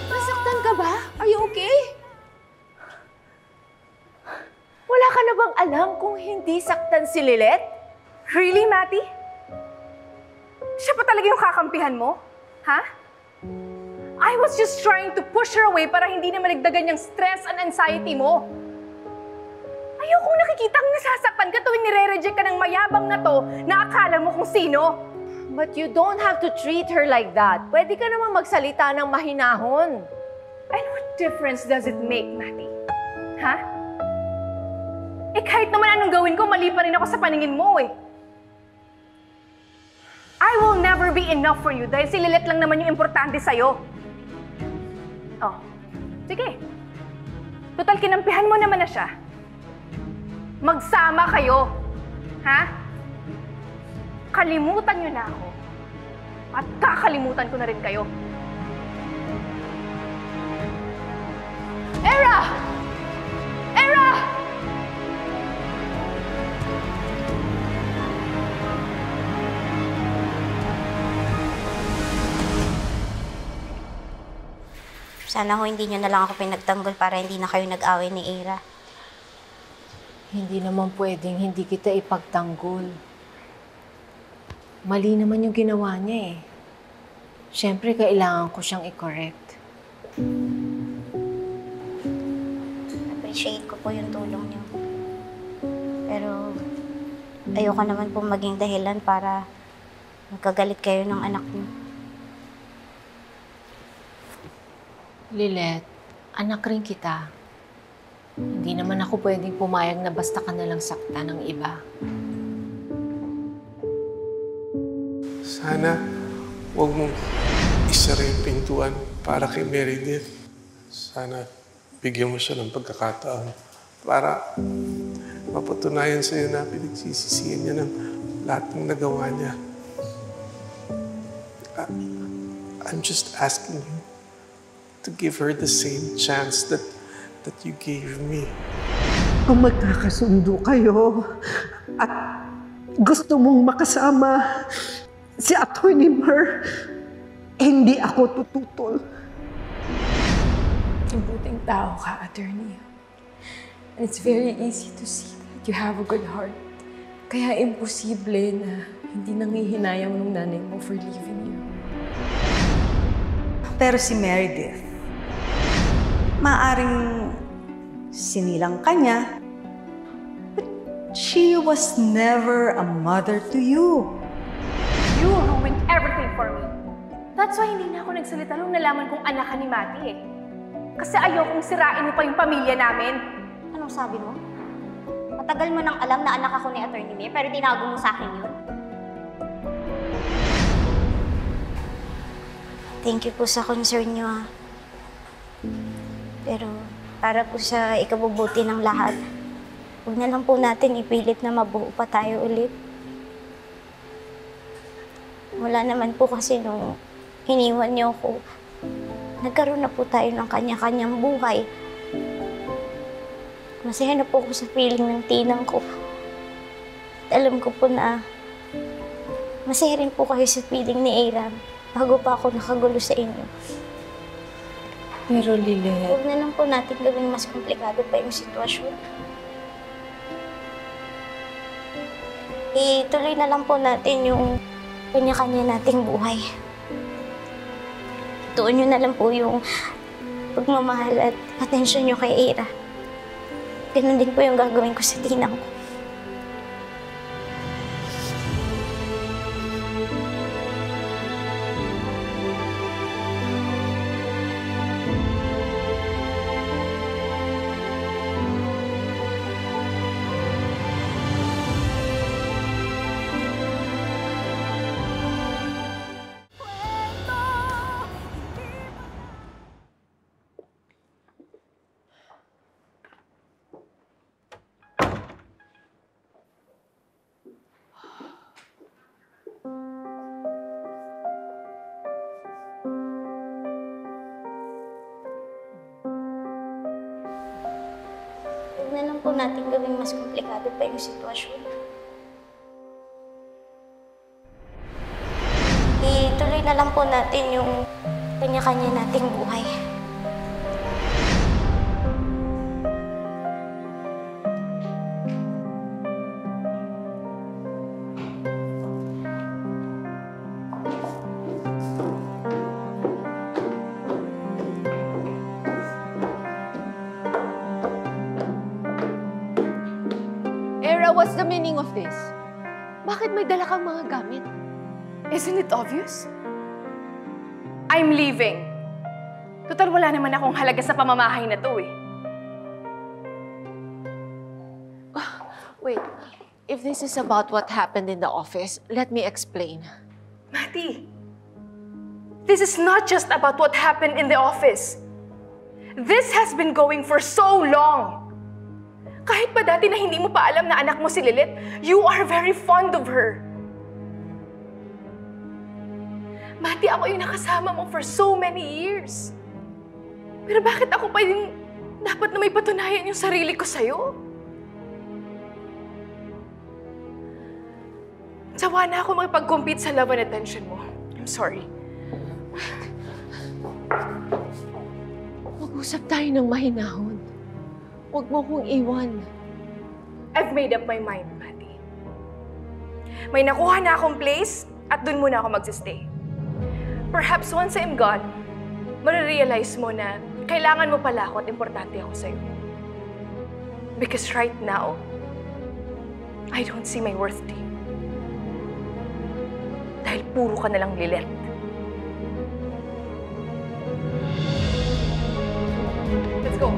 Nasaktan ka ba? Are you okay? Wala ka na bang alam kung hindi saktan si Lilet? Really, Mati? Siya pa talaga yung kakampihan mo? Ha? I was just trying to push her away para hindi na maligdagan yung stress and anxiety mo. Ayokong nakikitang nasasaktan ka tuwing nire-reject ka ng mayabang na to na akala mo kung sino. But you don't have to treat her like that. Pwede ka namang magsalita ng mahinahon. And what difference does it make, Mati? Ha? Eh kahit naman anong gawin ko, mali pa rin ako sa paningin mo eh. I will never be enough for you dahil si Lilet lang naman yung importante sa'yo. Oh, sige. Total, kinampihan mo naman na siya. Magsama kayo. Ha? Kalimutan niyo na ako. At kakalimutan ko na rin kayo. Era! Era! Sana ho hindi nyo na lang ako pinagtanggol para hindi na kayo nag-away ni Era. Hindi naman pwedeng hindi kita ipagtanggol. Mali naman yung ginawa niya eh. Siyempre, kailangan ko siyang i-correct. Appreciate ko po yung tulong niyo. Pero ayoko naman po maging dahilan para magkagalit kayo ng anak niyo. Lilet, anak rin kita. Hindi naman ako pwedeng pumayag na basta ka nalang sakta ng iba. Sana huwag mong isara yung pintuan para kay Meredith. Sana bigyan mo siya ng pagkakataon para mapatunayan sa'yo na pinagsisisihan niya ng lahat ng nagawa niya. I'm just asking you to give her the same chance that you gave me. Kung magkakasundo kayo at gusto mong makasama si Atty. Mer, hindi ako tututol. Mabuting tao ka, attorney. And it's very easy to see that you have a good heart. Kaya imposible na hindi nangihinayang ng nanay mo for leaving you. Pero si Meredith, maaring sinilang ka niya, but she was never a mother to you. You ruined everything for me. That's why hindi na ako nagsalita nung nalaman kong anak ka ni Mati eh. Kasi ayokong sirain mo pa yung pamilya namin. Anong sabi mo? Matagal mo nang alam na anak ako ni Atty. Mir, pero tinago mo sa akin yun. Thank you po sa concern niyo, ha. Pero para po sa ikabubuti ng lahat, huwag na lang po natin ipilit na mabuo pa tayo ulit. Wala naman po kasi nung iniwan niyo ako, nagkaroon na po tayo ng kanya-kanyang buhay. Masaya na po ako sa feeling ng tinang ko. At alam ko po na masaya rin po kayo sa feeling ni Aram bago pa ako nakagulo sa inyo. Pero Lilith... Huwag na lang po natin gawing mas komplikado pa yung sitwasyon. Ituloy na lang po natin yung kanya-kanya nating buhay. Tuon nyo na lang po yung pagmamahal at atensyon nyo kay Ira. Ganun din po yung gagawin ko sa tinang ko. Huwag na lang po natin gawing mas komplikado pa yung sitwasyon. Ituloy na lang po natin yung kanya-kanya nating buhay. What's the meaning of this? Bakit may dala kang mga gamit? Isn't it obvious? I'm leaving. Total, wala naman akong halaga sa pamamahay na to eh. Wait, if this is about what happened in the office, let me explain. Mati, this is not just about what happened in the office. This has been going for so long. Kahit pa dati na hindi mo pa alam na anak mo si Lilith, you are very fond of her. Mati, ako yung nakasama mo for so many years. Pero bakit ako pa yung dapat na may patunayan yung sarili ko sa'yo? Sawa na ako makipag-compete sa love and attention mo. I'm sorry. Mag-usap tayo ng mahinahon. Huwag mo kong iwan. I've made up my mind, Mati. May nakuha na akong place at dun muna ako magsistay. Perhaps once I'm gone, marirealize mo na kailangan mo pala ako at importante ako sa'yo. Because right now, I don't see my worth to you. Dahil puro ka nalang Lilith. Let's go.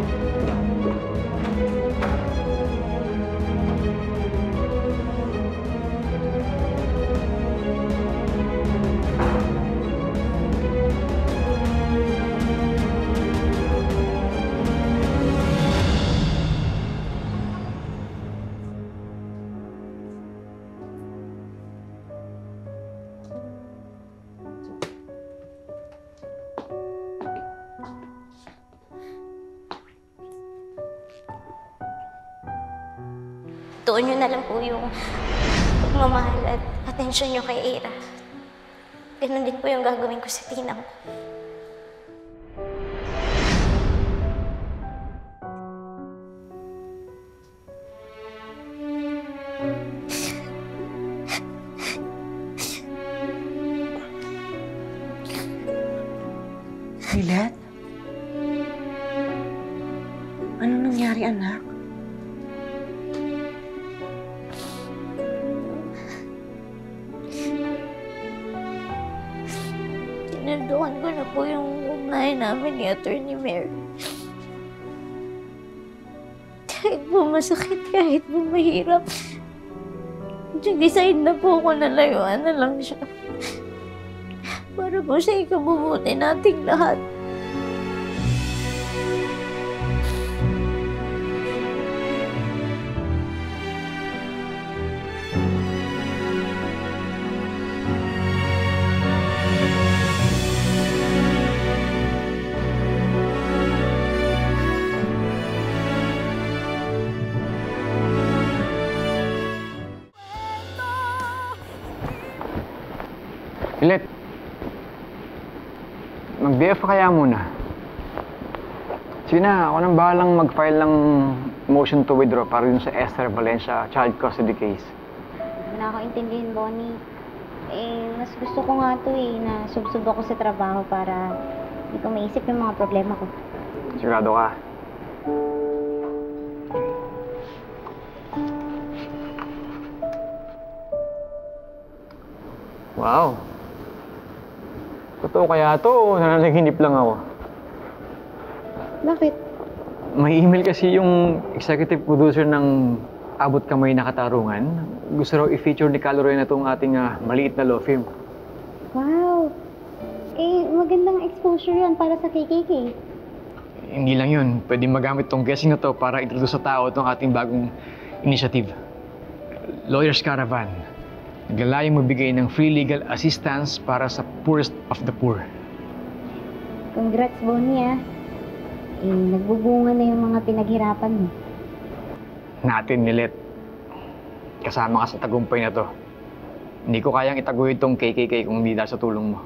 ituon nyo na lang po yung pagmamahal at atensyon nyo kay Ira. Ganun din po yung gagawin ko sa tinang ko. Lilet? Ano nangyari, anak? Tinanduan ko na po yung unahin namin ni Atty. Mer. Kahit po masakit, kahit po mahirap, decide na po ako na layuan na lang siya. Para po sa ikabubuti nating lahat. Lilet, mag-BF kaya muna. Sige na, ako nang bahalang mag-file ng motion to withdraw para dun sa Esther Valencia child custody case. Hindi na ako intindihin, Bonnie. Mas gusto ko nga to na subsub ako sa trabaho para hindi ko maisip yung mga problema ko. Sigurado ka? Wow. Totoo kaya to o nananaginip lang ako? Bakit? May email kasi yung executive producer ng Abot Kamay na Katarungan. Gusto raw i-feature ni Caloroy na itong ating maliit na law firm. Wow! Magandang exposure yan para sa KKK. Hindi lang yun. Pwede magamit tong guessing na to para introduce sa tao itong ating bagong initiative. Lawyers Caravan. Naglalayong magbigay ng free legal assistance para sa poorest of the poor. Congrats, Bonnie, nagbubunga na yung mga pinaghirapan mo. Natin, Lilet. Kasama ka sa tagumpay na to. Hindi ko kayang itaguhin itong KKK kung hindi dahil sa tulong mo.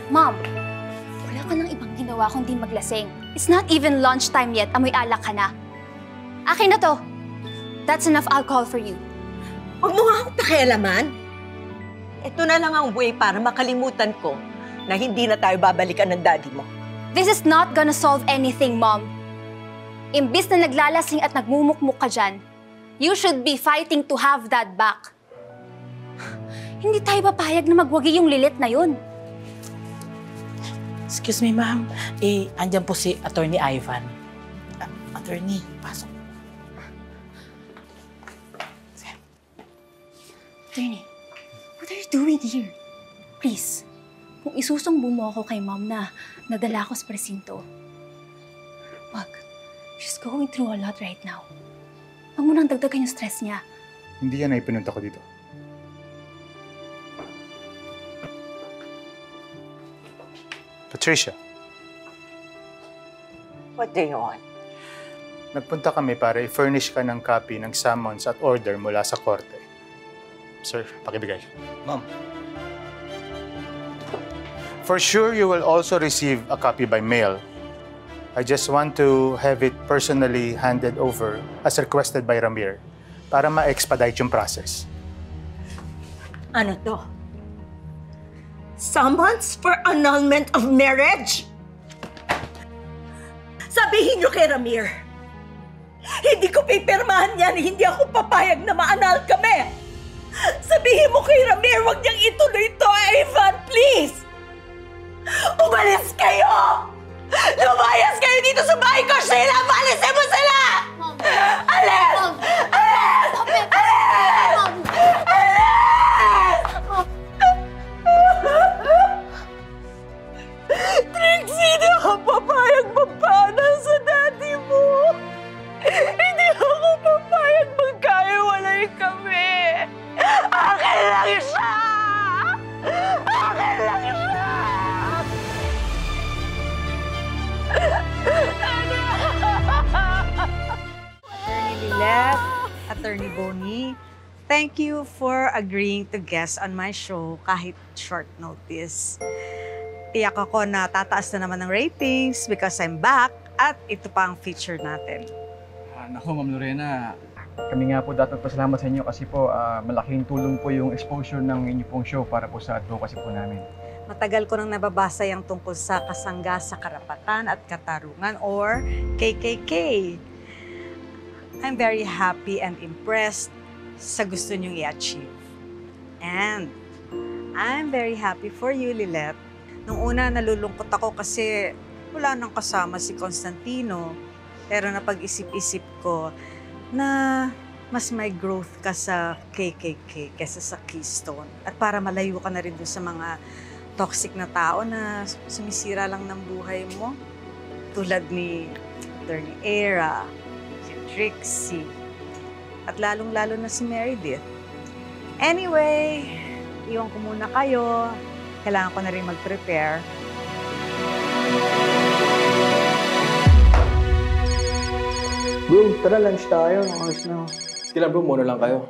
Mom, wala ka nang ibang ginawa kundi maglasing. It's not even lunchtime yet, amoy alak ka na. Akin na to. That's enough alcohol for you. Huwag mo nga akong pakialaman. Ito na lang ang way para makalimutan ko na hindi na tayo babalikan ng daddy mo. This is not gonna solve anything, Mom. Imbis na naglalasing at nagmumukmuk ka dyan, you should be fighting to have that back. Hindi tayo papayag na magwagi yung Lilet na yun. Excuse me, ma'am. Andyan po si Attorney Ivan. Attorney, pasok. Attorney, what are you doing here? Please, kung isusumbo mo ako kay Mom na nadala ko sa presinto, wag. She's going through a lot right now. Huwag mo nang dagdagan yung stress niya. Hindi yan ay pinunta ko dito. Patricia. What do you want? Nagpunta kami para i-furnish ka ng copy ng summons at order mula sa korte. Sir, pakibigay. Ma'am. For sure, you will also receive a copy by mail. I just want to have it personally handed over as requested by Ramir para ma-expedite yung process. Ano to? Summons for annulment of marriage? Sabihin niyo kay Ramir, hindi ko pipirmahan yan, hindi ako papayag na ma-annul kami. Sabihin mo kay Ramir, huwag niyang ituloy ito, Ivan, please! Umalis kayo! Lumayas kayo dito sa bahay ko! Sheila, palisin mo sila! Alis! Alis! Alis! Trixie, hindi ako papayag magpaanan sa daddy mo! Hindi ako papayag magkaiwalay kami! Akin lang siya! Attorney Bonnie. Thank you for agreeing to guest on my show kahit short notice. Tiyak ako na tataas na naman ng ratings because I'm back at ito pa ang feature natin. Naku, Ma'am Lorena. Kami nga po dapat pasalamat sa inyo kasi po malaking tulong po yung exposure ng inyo pong show para po sa advocacy po namin. Matagal ko nang nababasa yung tungkol sa kasangga sa karapatan at katarungan or KKK. I'm very happy and impressed sa gusto niyong i-achieve. And I'm very happy for you, Lilet. Nung una, nalulungkot ako kasi wala nang kasama si Constantino. Pero napag-isip-isip ko na mas may growth ka sa KKK kaysa sa Keystone. At para malayo ka na rin doon sa mga toxic na tao na sumisira lang ng buhay mo. Tulad ni Attorney Era, si Trixie, at lalong-lalo na si Meredith. Anyway, iwan ko muna kayo. Kailangan ko na rin mag-prepare. Bro, tara, lunch tayo. Ayos na. Sige lang bro, muna lang kayo.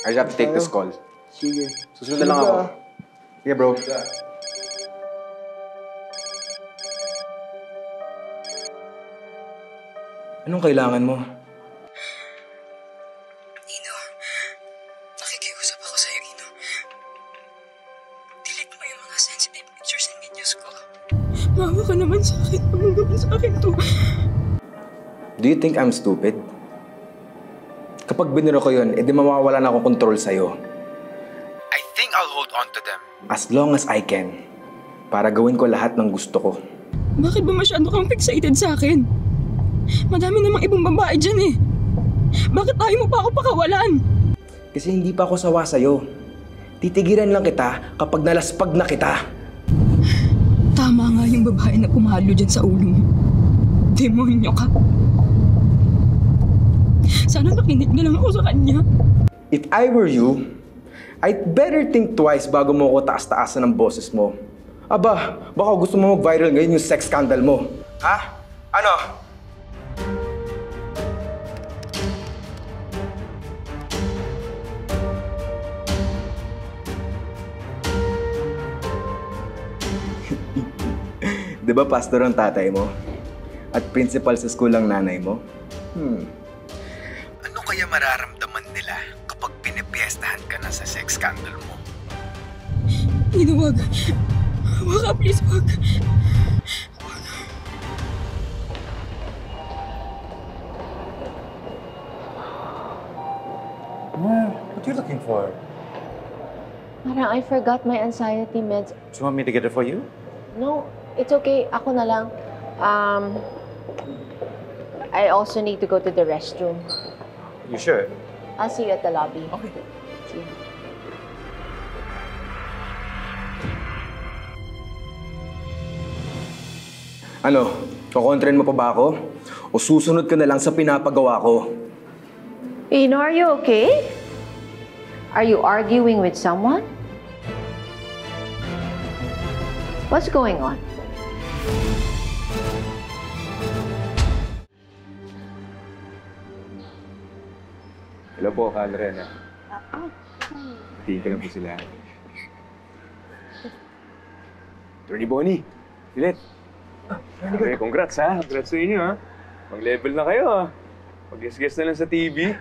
I just have to take this call. Sige. Susunod na lang ako. Sige bro. Anong kailangan mo? Ino, nakikiusap ako sa'yo, Ino. Delete mo yung mga sensitive pictures and videos ko. Maawa ka naman sa akin. Anong gawin sa akin to? Do you think I'm stupid? Kapag biniro ko yun, edi mawawala na akong control sa'yo. I think I'll hold on to them. As long as I can. Para gawin ko lahat ng gusto ko. Bakit ba masyado kang fixated sa akin? Madami namang ibang babae dyan eh. Bakit tayo mo pa ako pakawalan? Kasi hindi pa ako sawa sa'yo. Titigilan lang kita kapag nalaspag na kita. Tama nga yung babae na pumalo dyan sa ulo mo. Demonyo ka. Sana nakinig na lang ako sa kanya. If I were you, I'd better think twice bago mo ako taas-taasan ng boses mo. Aba, baka gusto mo mag-viral ngayon yung sex scandal mo. Ha? Ano? Di ba pastor ang tatay mo? At principal sa school ang nanay mo? Ano kaya mararamdaman nila kapag pinipiestahan ka na sa sex scandal mo? Ino, wag. Wag ka, please, wag. What are you looking for? Parang I forgot my anxiety meds. Do you want me to get it for you? No, it's okay. Ako na lang. I also need to go to the restroom. You sure? I'll see you at the lobby. Okay. See you. Ano? Kukontrin mo pa ba ako? O susunod ka na lang sa pinapagawa ko? Ino, are you okay? Are you arguing with someone? What's going on? Hello po, Kalrena. Tingin ka na po sila. Attorney Bonnie, Lilet. Okay, congrats ha. Congrats sa inyo ha. Mag-level na kayo ha. Mag-guest na lang sa TV.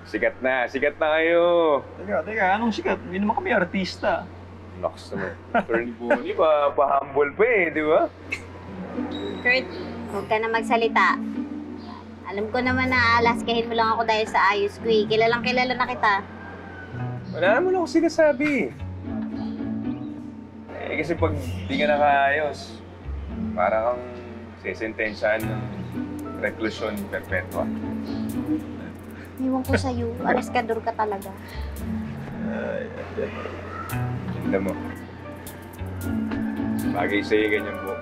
Sikat na kayo. Teka, anong sikat? Hindi naman kami artista. Naks naman. Attorney Bonnie, pa-humble pa eh, di ba? Kurt, huwag ka na magsalita. Alam ko naman na alaskahin mo lang ako dahil sa ayos ko eh. Kilalang kilala na kita. Wala naman ako sinasabi. Eh kasi pag di ka nakaayos, parang kang sesentensyahan ng reclusion perpetua. Iwan ko sa'yo. Alaskador ka talaga. Ganda mo. Bagay sa'yo ganyan po.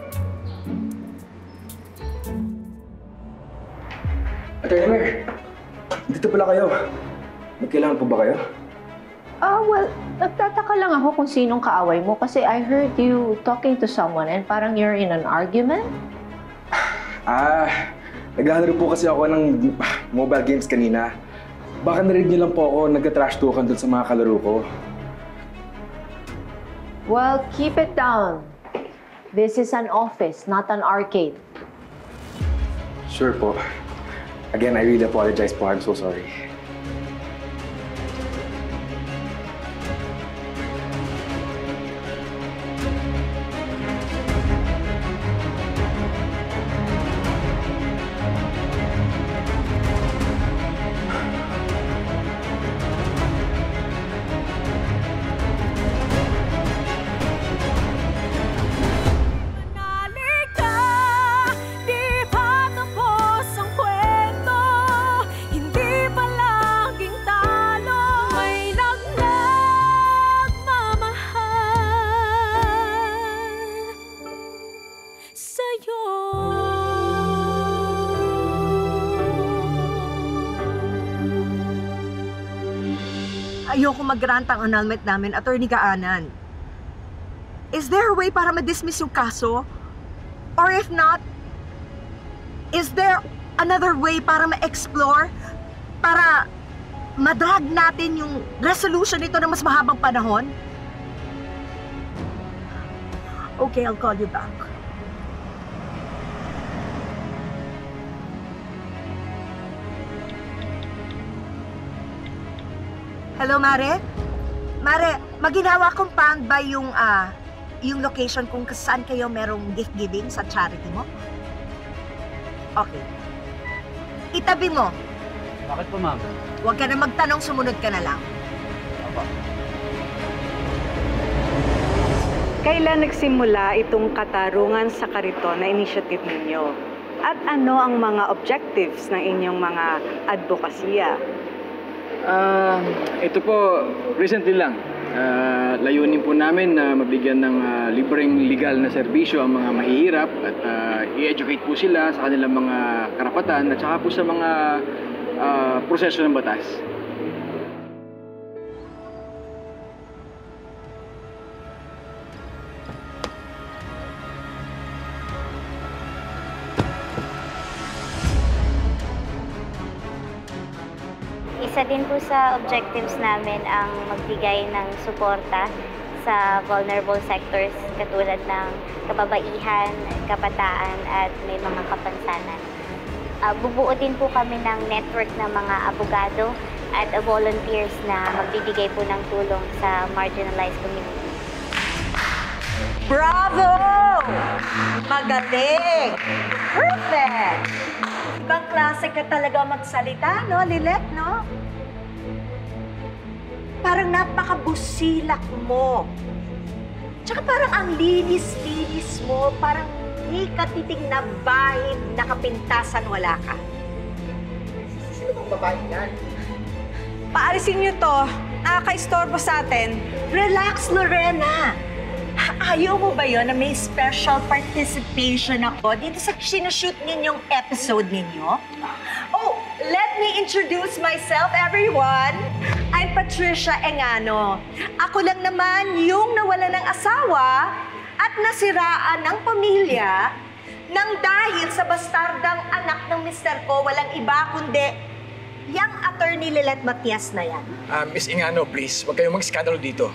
Attorney Mer, dito pala kayo. May kailangan po ba kayo? Well, nagtataka lang ako kung sinong kaaway mo kasi I heard you talking to someone and parang you're in an argument. Naglalaro po kasi ako ng mobile games kanina. Baka narinig niyo lang po ako nag-trash talkan dun sa mga kalaro ko. Well, keep it down. This is an office, not an arcade. Sure po. Again, I really apologize po. I'm so sorry. Ayoko mag-grant ang annulment namin, Attorney Kaanan. Is there a way para ma-dismiss yung kaso? Or if not, is there another way para ma-explore? Para madrag natin yung resolution nito ng mas mahabang panahon? Okay, I'll call you back. Hello, Mare? Mare, maginawa kong found by yung location kung saan kayo merong gift giving sa charity mo? Okay. Itabi mo. Bakit po, ma'am? Huwag ka na magtanong, sumunod ka na lang. Apa. Kailan nagsimula itong katarungan sa kariton na initiative ninyo? At ano ang mga objectives ng inyong mga advokasya? Ito po, recently lang. Layunin po namin na mabigyan ng libreng legal na serbisyo ang mga mahihirap at i-educate po sila sa kanilang mga karapatan at saka po sa mga proseso ng batas. Isa din po sa objectives namin ang magbigay ng suporta sa vulnerable sectors katulad ng kababaihan, kabataan at may mga kapansanan. Bubuo din po kami ng network ng mga abogado at volunteers na magbibigay po ng tulong sa marginalized community. Bravo! Magaling! Perfect! Ibang klase ka talaga magsalita, no, Lilet, no? Parang napakabusilak mo. Tsaka parang ang linis-linis mo, parang may katiting na bahid na kapintasan wala ka. Sino bang babae yan? Paalisin niyo to. Nakaka-istorbo sa atin. Relax, Lorena. Ayaw mo ba yun na may special participation ako dito sa sinushoot ninyong episode ninyo? Oh, let me introduce myself, everyone. I'm Patricia Engano. Ako lang naman yung nawala ng asawa at nasiraan ng pamilya nang dahil sa bastardang anak ng mister ko, walang iba kundi yang Attorney Lilet Matias na yan. Miss Engano, please, huwag kayong mag-skandalo dito.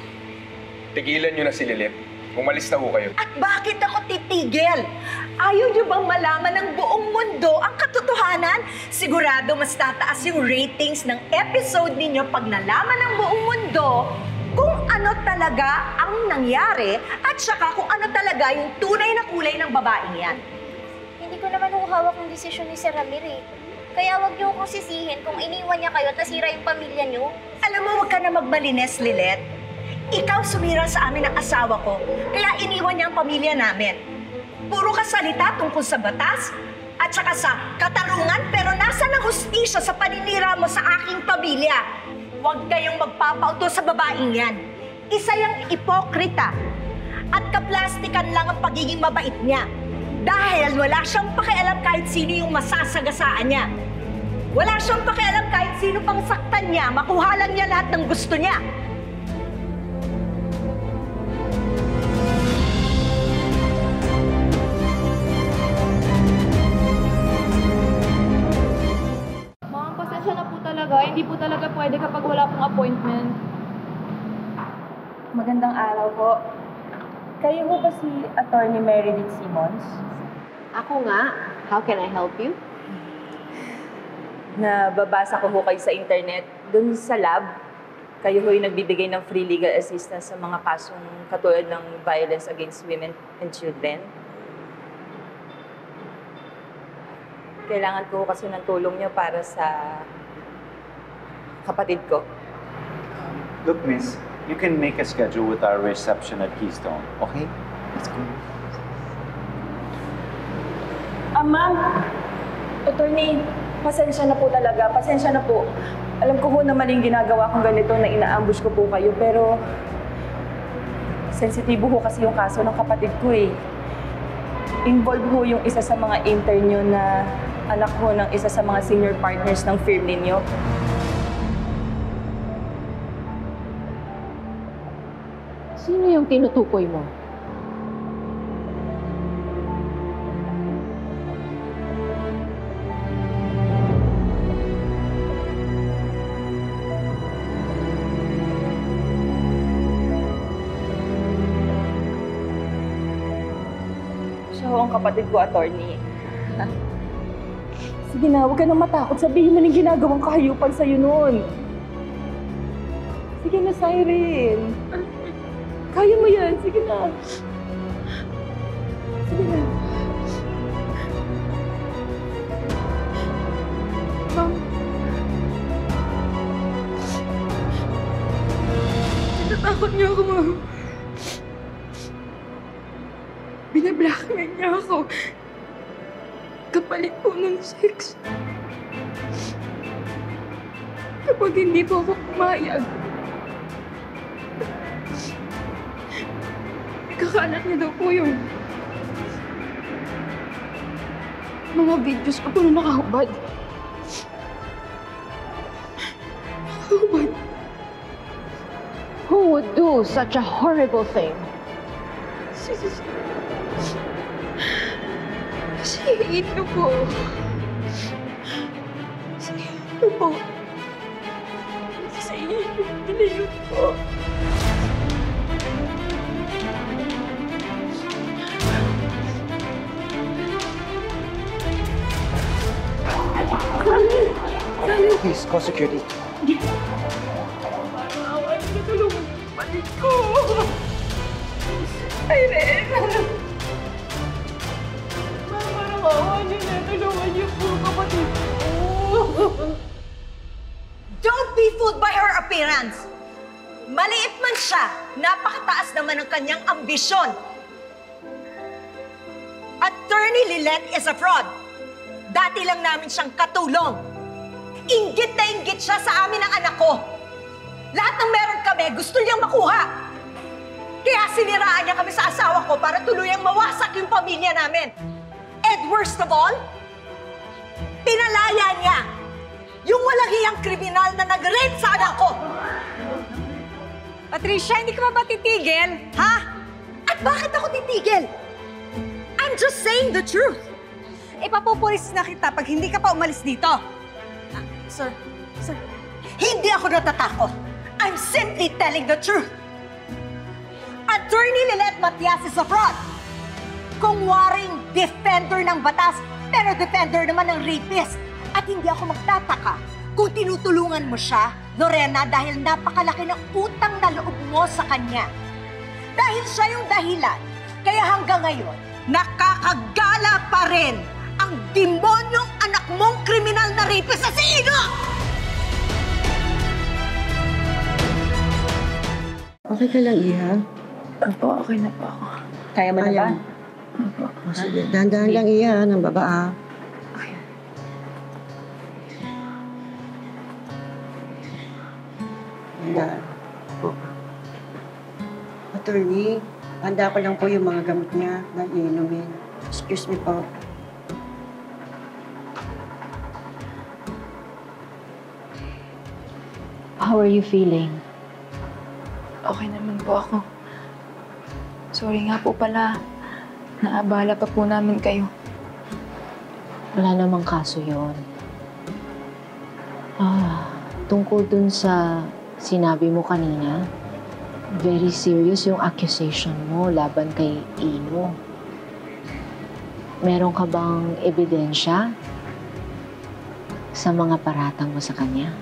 Tigilan niyo na si Lilet. Umalis na ho kayo. At bakit ako titigil? Ayaw niyo bang malaman ng buong mundo ang katotohanan? Sigurado mas tataas yung ratings ng episode ninyo pag nalaman ng buong mundo kung ano talaga ang nangyari at saka kung ano talaga yung tunay na kulay ng babaeng yan. Hindi ko naman hawak ng desisyon ni Sir Ramir eh. Kaya wag niyo akong sisihin kung iniwan niya kayo at nasira yung pamilya niyo. Alam mo, wag ka na magmalines, Lilet. Ikaw sumira sa amin ang asawa ko, kaya iniwan niya ang pamilya namin. Puro ka salita tungkol sa batas at saka sa katarungan, pero nasa ng hustisya sa paninira mo sa aking pamilya. Huwag kayong magpapauto sa babaeng yan. Isa yang ipokrita at kaplastikan lang ang pagiging mabait niya. Dahil wala siyang pakialam kahit sino yung masasagasaan niya. Wala siyang pakialam kahit sino pang saktan niya, makuha lang niya lahat ng gusto niya. Magandang araw po. Kayo ho ba si Attorney Meredith Simmons? Ako nga. How can I help you? Nababasa ko ho kayo sa internet. Doon sa lab, kayo ho yung nagbibigay ng free legal assistance sa mga kasong katulad ng violence against women and children. Kailangan ko kasi ng tulong niyo para sa kapatid ko. Look, miss, you can make a schedule with our reception at Keystone, okay? Let's go. Ma'am, attorney, pasensya na po talaga. Pasensya na po. Alam ko ho na maling ginagawa kong ganito na ina-ambush ko po kayo, pero sensitibo ho kasi yung kaso ng kapatid ko eh. Involved ho yung isa sa mga intern nyo na anak ho ng isa sa mga senior partners ng firm ninyo. Sino yung tinutukoy mo? Siya ho ang kapatid ko, attorney. Sige na, huwag ka nang matakot. Sabihin mo ng ginagawang kahayupan sa'yo noon. Sige na, Siren. Kaya mo yan. Sige na. Sige na. Ma'am. Tinatakot niyo ako, ma'am. Binablackmail niya ako. Kapalit po ng sex. Kapag hindi po ako pumayag, ikakalat niya daw po yung mga videos ko po na nakahubad. Nakahubad. Who would do such a horrible thing? Si Ino po. Si Ino po. Si Ino po. Please, call security. Awan, natulungan yung kapatid ko. Irene! Parang awan niyo na, tulungan niyo po kapatid ko. Don't be fooled by her appearance. Maliit man siya, napakataas naman ang kanyang ambisyon. Attorney Lilette is a fraud. Dati lang namin siyang katulong. Inggit na inggit siya sa amin ng anak ko. Lahat ng meron kami, gusto niyang makuha. Kaya siniraan niya kami sa asawa ko para tuluyang mawasak yung pamilya namin. And worst of all, pinalaya niya yung walang hiyang kriminal na nag-rape sa anak ko. Patricia, hindi ka ba titigil? Ha? At bakit ako titigil? I'm just saying the truth. Ipapupulis na kita pag hindi ka pa umalis dito. Sir, hindi ako natatakot. I'm simply telling the truth. Attorney Lilette Matias is a fraud. Kung waring defender ng batas, pero defender naman ng rapist. At hindi ako magtataka kung tinutulungan mo siya, Lorena, dahil napakalaki ng utang na loob mo sa kanya. Dahil siya yung dahilan, kaya hanggang ngayon, nakakagala pa rin ang demonyong anak mong kriminal na rapist sa si Ino! Okay ka lang, Iha? Opo, okay na po ako. Kaya mo na ba? Opo. Sige, dahan-dahan lang, Iha, ng baba, Handa. Attorney, handa ko lang po yung mga gamot niya na iinumin. Excuse me po. How are you feeling? Okay naman po ako. Sorry nga po pala. Naabala pa po namin kayo. Wala namang kaso yon. Tungkol dun sa sinabi mo kanina, very serious yung accusation mo laban kay Ino. Meron ka bang ebidensya sa mga paratang mo sa kanya?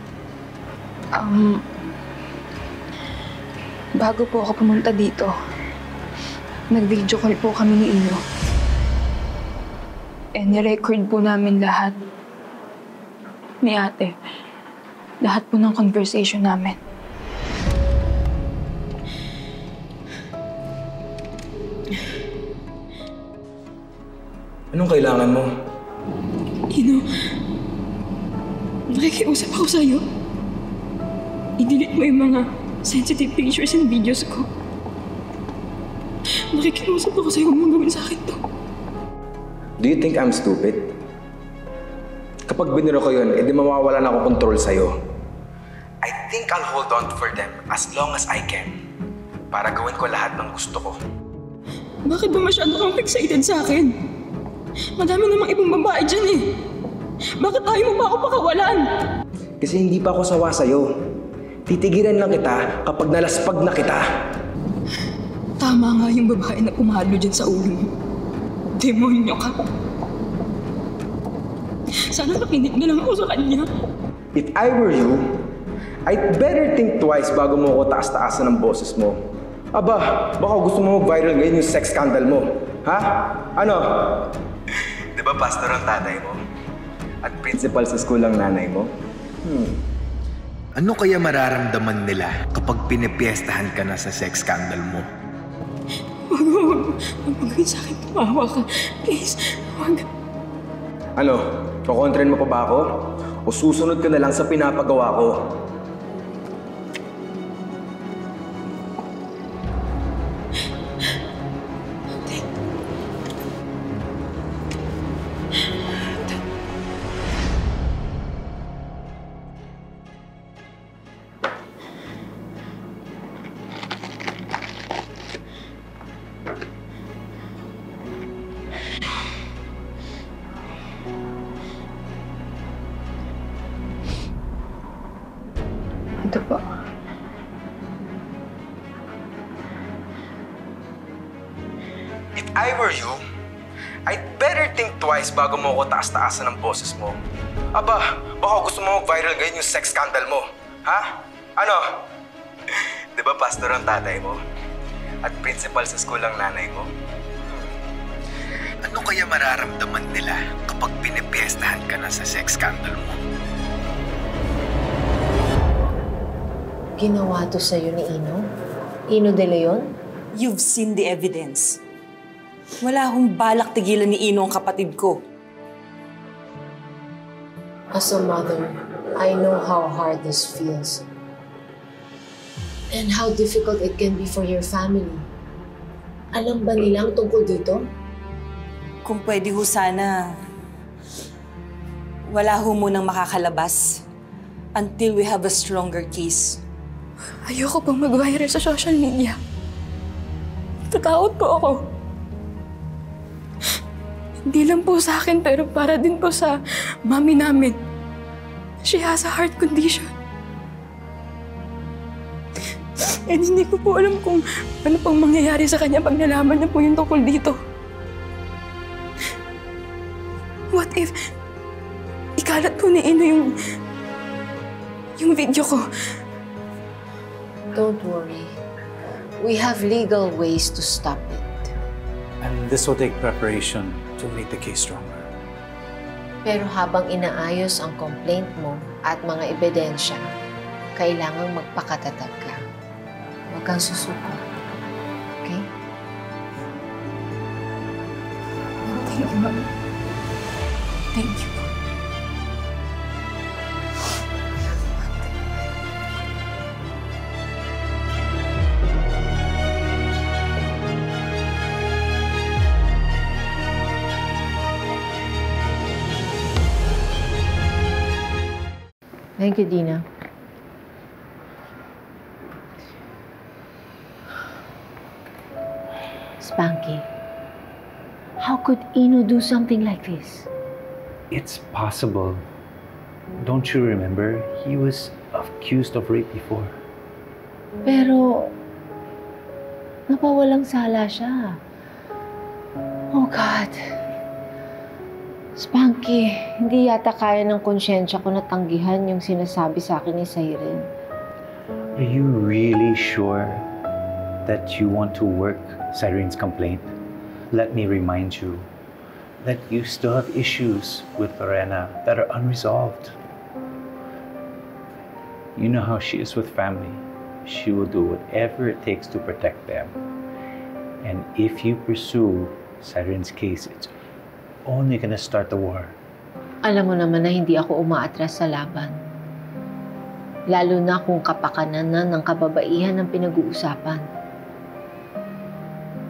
Bago po ako pumunta dito, nag-video call po kami ni Ino. Ni-record po namin lahat ni ate. Lahat po ng conversation namin. Anong kailangan mo? Ino, nakikiusap ako sa'yo. I-delete mo yung mga sensitive pictures and videos ko. Nakikiusap ako sa'yo, huwag mong gawin sa akin to. Do you think I'm stupid? Kapag biniro ko yun, edi mawawala na ako control sa'yo. I think I'll hold on for them as long as I can. Para gawin ko lahat ng gusto ko. Bakit ba masyado kang fixated sa akin? Madami namang ibang babae dyan eh. Bakit ayaw mo pa ako pakawalan? Kasi hindi pa ako sawa sa'yo. Titigilan lang kita kapag nalaspag na kita. Tama nga yung babae na pumalo dyan sa ulo mo. Demonyo ka. Sana nakinig na lang ako sa kanya. If I were you, I'd better think twice bago mo ako taas-taasan ng boses mo. Aba, baka gusto mo mag-viral ngayon yung sex scandal mo. Ha? Ano? Di ba pastor ang tatay mo? At principal sa school ang nanay mo? Ano kaya mararamdaman nila kapag pinipiestahan ka na sa sex scandal mo? Huwag gawin sa akin. Tumawa ka. Please, huwag. Ano? Kukontrin mo pa ba ako? O susunod ka na lang sa pinapagawa ko? Ito po. If I were you, I'd better think twice bago mo ako taas-taasan ng boses mo. Aba, baka gusto mo mag-viral ngayon yung sex scandal mo. Ha? Ano? Di ba pastor ang tatay mo? At principal sa school ang nanay mo? Ano kaya mararamdaman nila kapag pinipiestahan ka na sa sex scandal mo? Ginawa to sa'yo ni Ino? Ino de Leon? You've seen the evidence. Wala akong balak tigilan ni Ino ang kapatid ko. As a mother, I know how hard this feels. And how difficult it can be for your family. Alam ba nila ang tungkol dito? Kung pwede ho sana, wala ho munang makakalabas until we have a stronger case. Ayoko pang mag-viral sa social media. Tatakot po ako. Hindi lang po sa akin, pero para din po sa mami namin. She has a heart condition. And hindi ko po alam kung ano pang mangyayari sa kanya pag nalaman niya po yung tungkol dito. What if ikalat po ni Ino yung video ko? Don't worry. We have legal ways to stop it. And this will take preparation to make the case stronger. Pero habang inaayos ang complaint mo at mga ebidensya, kailangang magpakatatag ka. Huwag kang susuko. Okay? Thank you, Mama. Thank you. Thank you, Dina. Spanky, how could Ino do something like this? It's possible. Don't you remember? He was accused of rape before. Pero, Napawalang sala siya. Oh God. Spanky, hindi yata kaya ng konsyensya ko na tanggihan yung sinasabi sa akin ni Siren. Are you really sure that you want to work Siren's complaint? Let me remind you that you still have issues with Lorena that are unresolved. You know how she is with family. She will do whatever it takes to protect them. And if you pursue Siren's case, it's only gonna start the war. Alam mo naman na hindi ako umaatras sa laban. Lalo na kung kapakanan na ng kababaihan ang pinag-uusapan.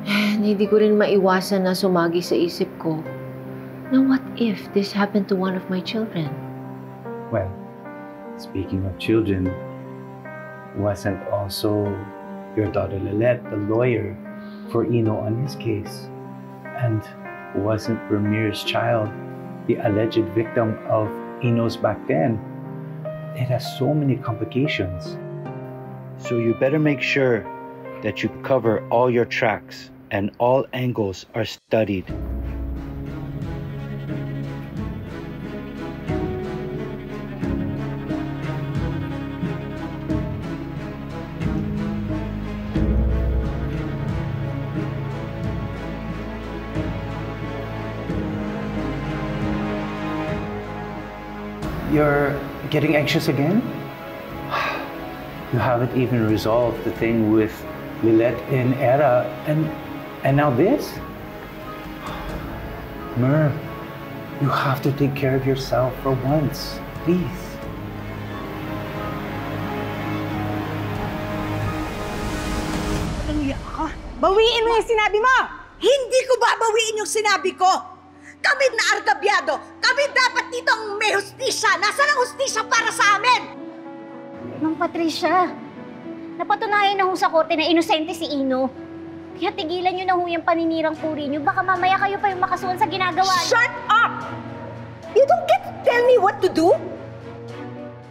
And hindi ko rin maiwasan na sumagi sa isip ko na what if this happened to one of my children? Well, speaking of children, wasn't also your daughter Lilette the lawyer for Ino on his case? And wasn't Ramir's child the alleged victim of Ino's back then? It has so many complications. So you better make sure that you cover all your tracks and all angles are studied. You're getting anxious again? You haven't even resolved the thing with Lilette and Era, and now this? Mer, you have to take care of yourself for once, please. Anong iyak ka? Bawiin mo yung sinabi mo! Hindi ko babawiin yung sinabi ko! Kami na argabyado! Kami dapat dito ang may hustisya! Nasaan ang hustisya para sa amin? Mang Patricia, napatunayan na ho sa korte na inosente si Ino. Kaya tigilan niyo na ho yung paninirang puri niyo. Baka mamaya kayo pa yung makasuhan sa ginagawa niyo. Shut up! You don't get to tell me what to do?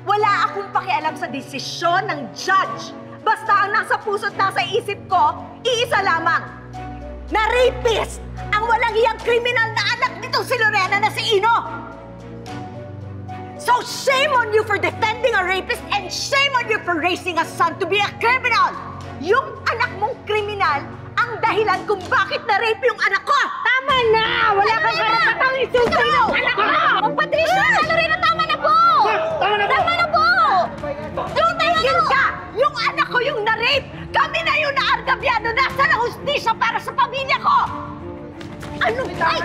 Wala akong pakialam sa desisyon ng judge. Basta ang nasa puso't nasa isip ko, iisa lamang. Na rapist ang walang hiyang kriminal na anak nitong si Lorena na si Ino. So shame on you for defending a rapist and shame on you for raising a son to be a criminal! Yung anak mong kriminal ang dahilan kung bakit na-rape yung anak ko! Tama na! Wala kang karapatang isulti ng anak ko! Mang Patricia! Lorena, tama na po! Tama na po! Tama na po! Tumigil ka! Yung anak ko yung na-rape! Kami na yung naargabyado! Nasaan ang hustisya para sa pamilya ko? Ano? Ay!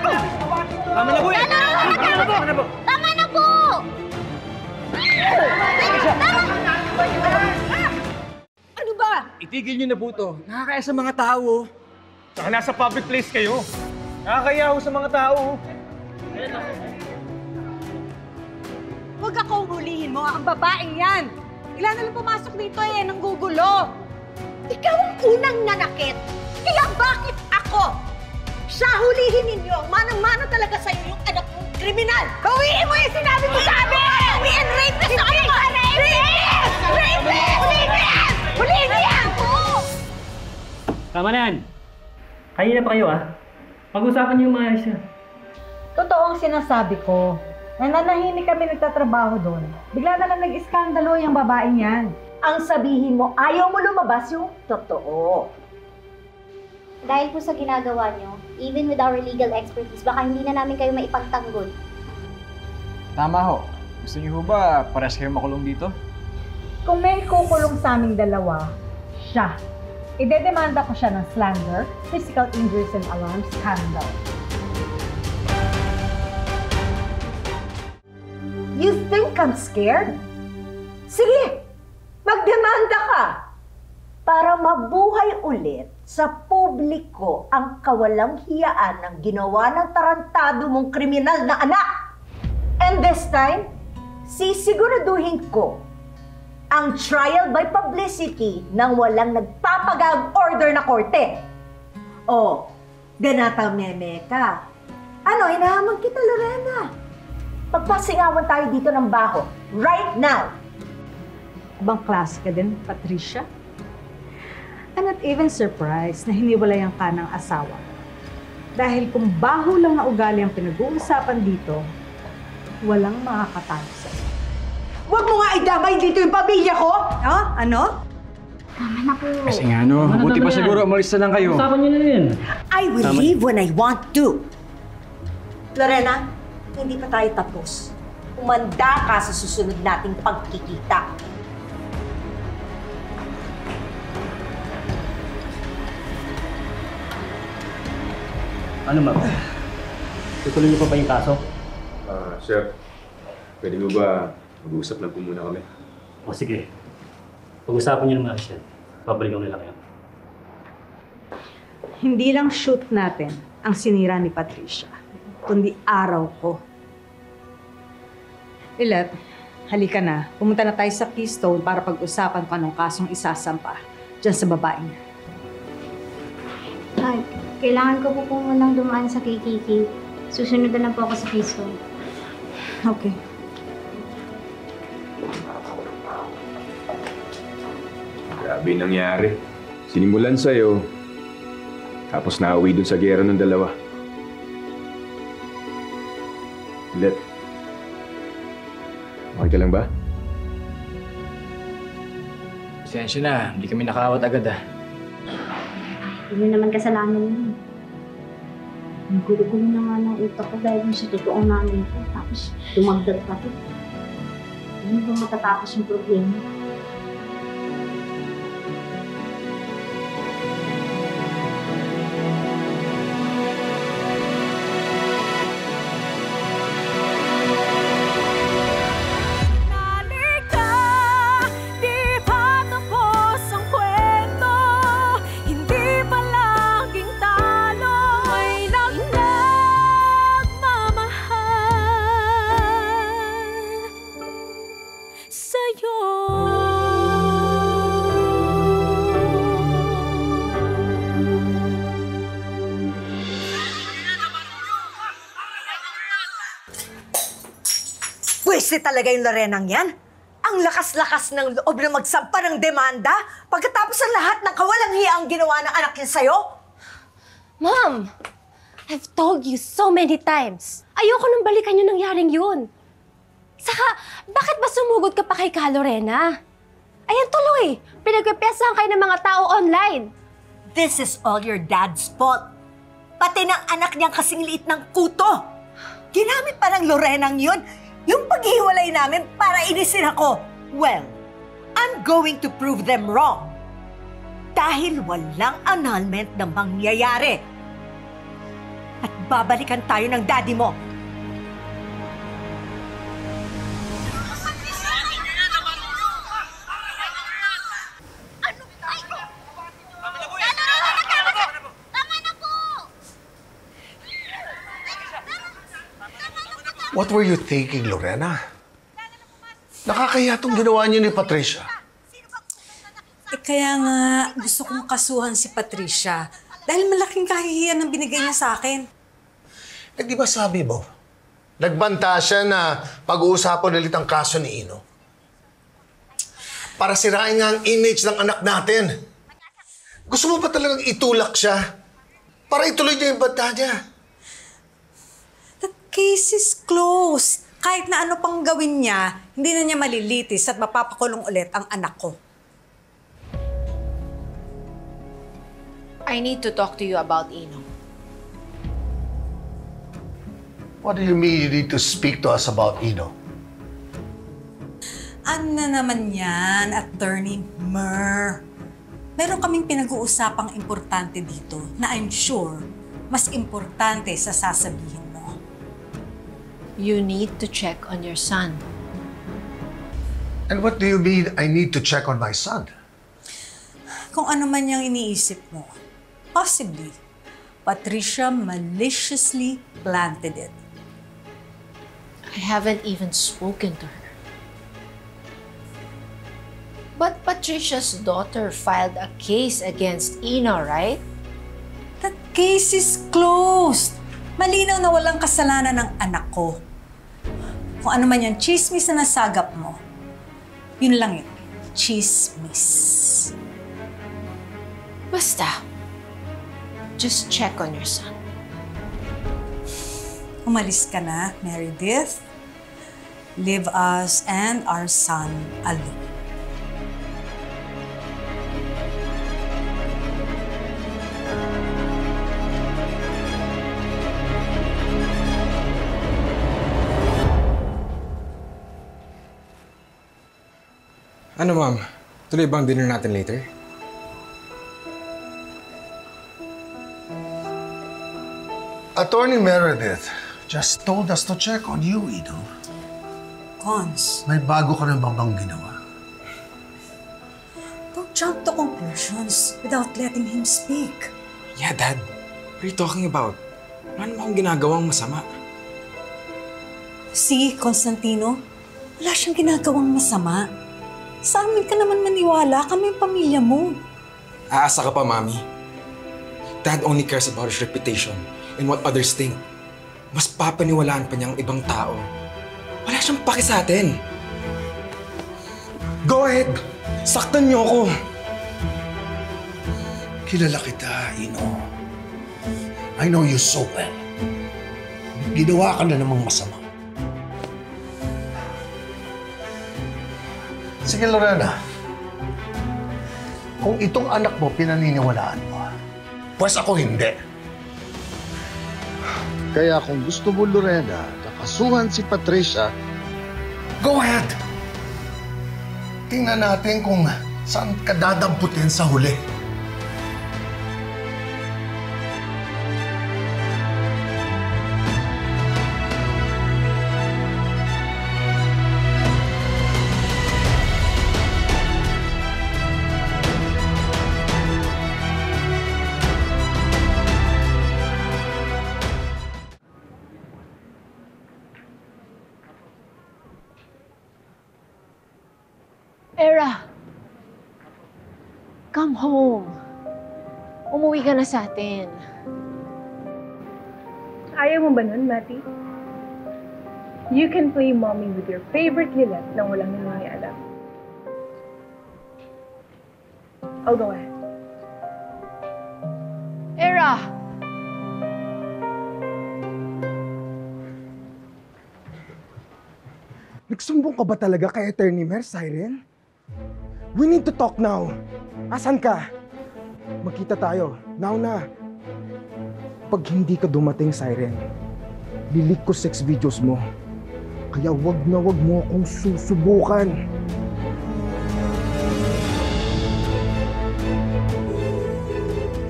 Tama na po eh! Tama na po! Tama na po! Ano ba? Itigil niyo na po to. Nakakaya sa mga tao. Saka nasa public place kayo. Nakakaya ho sa mga tao. Huwag akong hulihin mo ang babaeng yan. Ilan na lang pumasok dito eh, nang gugulo. Ikaw ang unang nanakit. Kaya bakit ako? Siya hulihin ninyo. Manang-mana talaga sa'yo yung anak mong kriminal. Bawiin mo yung sinabi mo sa amin! Bawiin! Rapist na kayo! Rapist! Rapist! Rapist! Hulihin niya! Tama na yan. Kanina pa kayo Pag-usapan niyo yung maayos yan. Totoo ang sinasabi ko. Nananahimik kami nagtatrabaho doon. Bigla na lang nag-iskandalo yung babaeng yan. Ang sabihin mo, ayaw mo lumabas yung totoo. Dahil po sa ginagawa niyo, even with our legal expertise, baka hindi na namin kayo maipagtanggol. Tama ho. Gusto niyo ba pares kayo makulong dito? Kung may kukulong sa aming dalawa, siya. Idedemanda ko siya ng slander, physical injuries and alarm scandal. You think I'm scared? Sige, magdemanda ka para mabuhay ulit sa publiko ang kawalang hiyaan ng ginawa ng tarantado mong kriminal na anak. And this time, sisiguraduhin ko ang trial by publicity ng walang nagpapagag order na korte. O, ganata meme ka. Ano, hinahamon kita, Lorena. Pagpasingawan tayo dito ng baho. Right now. Abang klase ka din, Patricia? I'm not even surprised na hiniwalayan ka ng asawa. Dahil kung baho lang na ugali ang pinag-uusapan dito, walang makakatalo sa'yo. Huwag mo nga idamay dito yung pamilya ko! Oh, ano? Tama na po. Kasi nga no, buti pa siguro umalis na lang kayo. Usapan niyo na yun. I will leave when I want to. Lorena, hindi pa tayo tapos. Umanda ka sa susunod nating pagkikita. Ano ma'am? Tutuloy niyo pa ba yung kaso? Sir, pwede mo ba mag-usap lang po muna kami? O sige. Pag-usapan niyo naman siya. Babalikan nila kayo. Hindi lang shoot natin ang sinira ni Patricia, kundi araw ko. Lilet, halika na. Pumunta na tayo sa Keystone para pag-usapan kung anong kasong isasampa dyan sa babae niya. Ay, kailangan ko po munang dumaan sa kay Kiki. Susunod na lang po ako sa Keystone. Okay. Grabe yung nangyari. Sinimulan sa'yo, tapos nauwi dun sa gera ng dalawa. Let. Okay ka lang ba? Pasensya na, hindi kami nakawat agad Hindi naman kasalanan yun. Ang gulo-gulo na nga ng utak ko dahil sa totoong nanay ko. Tapos dumagdag pa ito. Hindi ba matatapos yung problema? Pweste talaga yung Lorenang yan. Ang lakas-lakas ng loob na magsampa ng demanda pagkatapos ang lahat ng kawalang hiya ang ginawa ng anak niya sa'yo. Mom! I've told you so many times. Ayoko nang balikan yung nangyaring yun. Saka, bakit ba sumugod ka pa kay Ka Lorena? Ayan tuloy, pinagpipiyasahan kayo ng mga tao online. This is all your dad's fault. Pati ng anak niyang kasing liit ng kuto. Ginamit pa ng Lorenang yun yung paghiwalay namin para inisin ako. Well, I'm going to prove them wrong. Dahil walang annulment na mangyayari. At babalikan tayo ng daddy mo. What were you thinking, Lorena? Nakakaya itong ginawa niyo ni Patricia. Kaya nga gusto kong kasuhan si Patricia dahil malaking kahihiyan ang binigay niya sa akin. Di ba sabi mo, nagbanta siya na pag-uusapan ulit ang kaso ni Ino? Para sirain nga ang image ng anak natin. Gusto mo pa talagang itulak siya para ituloy niya yung banta niya? Case is closed. Kahit na ano pang gawin niya, hindi na niya malilitis at mapapakulong ulit ang anak ko. I need to talk to you about Ino. What do you mean you need to speak to us about Ino? Ano na naman yan, Attorney Mer? Meron kaming pinag-uusapang importante dito na I'm sure mas importante sa sasabihin mo. You need to check on your son. And what do you mean I need to check on my son? Kung ano man yung iniisip mo, possibly, Patricia maliciously planted it. I haven't even spoken to her. But Patricia's daughter filed a case against Ino, right? That case is closed. Malinaw na walang kasalanan ng anak ko. Kung ano man yung chismis na nasagap mo, yun lang yun. Chismis. Basta, just check on your son. Umalis ka na, Meredith. Leave us and our son alone. Ano, ma'am? Tuloy bang dinner natin later? Attorney Meredith just told us to check on you, Ino. Cons, May bago ka na bang ginawa? don't jump to conclusions without letting him speak. Yeah, Dad. What are you talking about? Wala naman akong ginagawang masama. See, Constantino, wala siyang ginagawang masama. Sa amin ka naman maniwala, kami ang pamilya mo. Aasa ka pa, Mami. Dad only cares about his reputation and what others think. Mas papaniwalaan pa niyang ibang tao. Wala siyang paki sa atin. Go ahead! Saktan niyo ako! Kilala kita, Ino. I know you so well. Ginawa ka na namang masama. Sige, Lorena. Kung itong anak mo pinaniniwalaan mo, pues ako hindi. Kaya kung gusto mo, Lorena, kakasuhan si Patricia, go ahead! Tingnan natin kung saan ka dadamputin sa huli. Era, come home. Umuwi ka na sa atin. Ayaw mo ba nun, Matty? You can play mommy with your favorite Lilette nang walang nangyayala. I'll go ahead. Era! Nagsumbong ka ba talaga kay Attorney Mer, Siren? We need to talk now. Asan ka? Magkita tayo. Now na. Pag hindi ka dumating, Siren, lilik ko sex videos mo. Kaya wag na wag mo akong susubukan.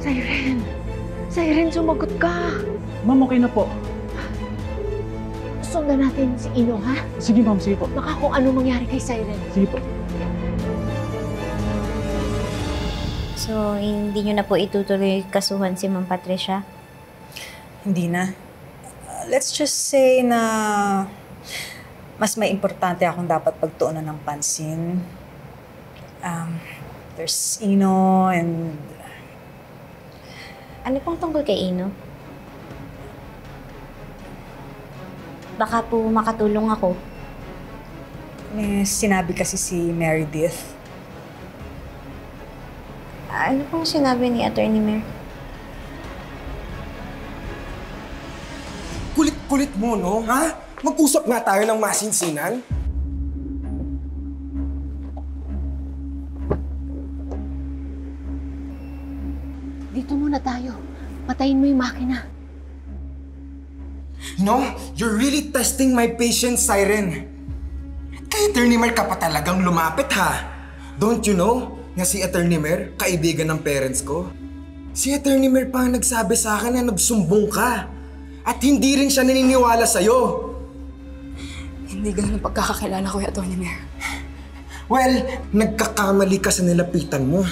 Siren! Siren, sumagot ka! Ma'am, okay na po. Sundan natin si Ino, ha? Sige, ma'am. Sige po. Baka kung ano mangyari kay Siren. Sige po. So, hindi nyo na po itutuloy kasuhan si Ma'am Patricia? Hindi na. Let's just say na mas may importante akong dapat pagtuunan ng pansin. There's Ino and... Ano pong tungkol kay Ino? Baka po makatulong ako. May sinabi kasi si Meredith. Ano pong sinabi ni Attorney Mer? Kulit-kulit mo, no? Ha? Mag-usap nga tayo ng masinsinan. Dito muna tayo. Patayin mo yung makina. No? You're really testing my patience, Siren. Kay Attorney Mer ka pa talagang lumapit, ha? Don't you know na si Attorney Mer, kaibigan ng parents ko? Si Attorney Mer pa ang nagsabi sa akin na nagsumbong ka. At hindi rin siya naniniwala sa'yo. Hindi ganun ang pagkakakilala ko, Attorney Mer. Well, nagkakamali ka sa nilapitan mo.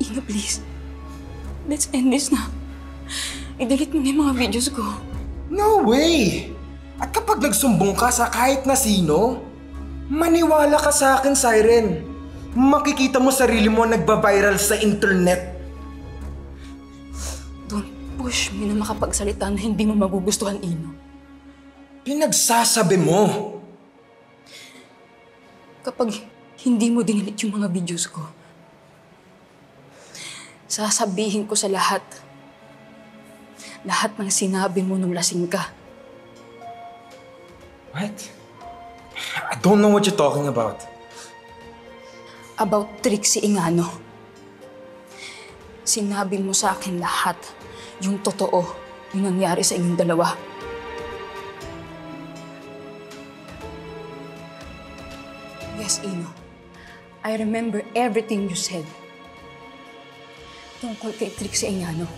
Ina, please. Let's end this na. I-delete mo na yung mga videos ko. No way! At kapag nagsumbong ka sa kahit na sino, maniwala ka sa akin, Siren. Makikita mo sarili mo nagba-viral sa internet. Don't push me na makapagsalita na hindi mo magugustuhan, Ino. Pinagsasabi mo. Kapag hindi mo dinilit yung mga videos ko, Sasabihin ko sa lahat. Lahat ng sinabi mo nung lasing ka. What? I don't know what you're talking about. About Trixie Engano. Sinabi mo sa akin lahat. Yung totoo. Yung nangyari sa inyong dalawa. Yes, Ino. I remember everything you said. Tungkol kay Trixie Engano.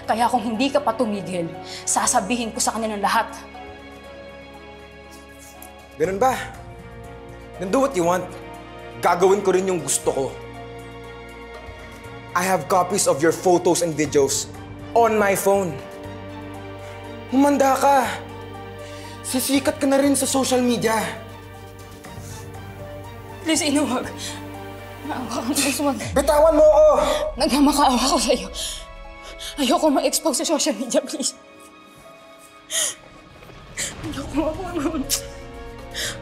Kaya kung hindi ka pa tumigil, sasabihin ko sa kanila lahat. Ganun ba? Then do what you want. Gagawin ko rin yung gusto ko. I have copies of your photos and videos on my phone. Humanda ka. Sisikat ka na rin sa social media. Please, Ino, wag. Maawa ka, please, wag. Bitawan mo ako! Nagmamakaawa ko sa'yo. Ayoko ma-expose sa social media, please. Ayoko.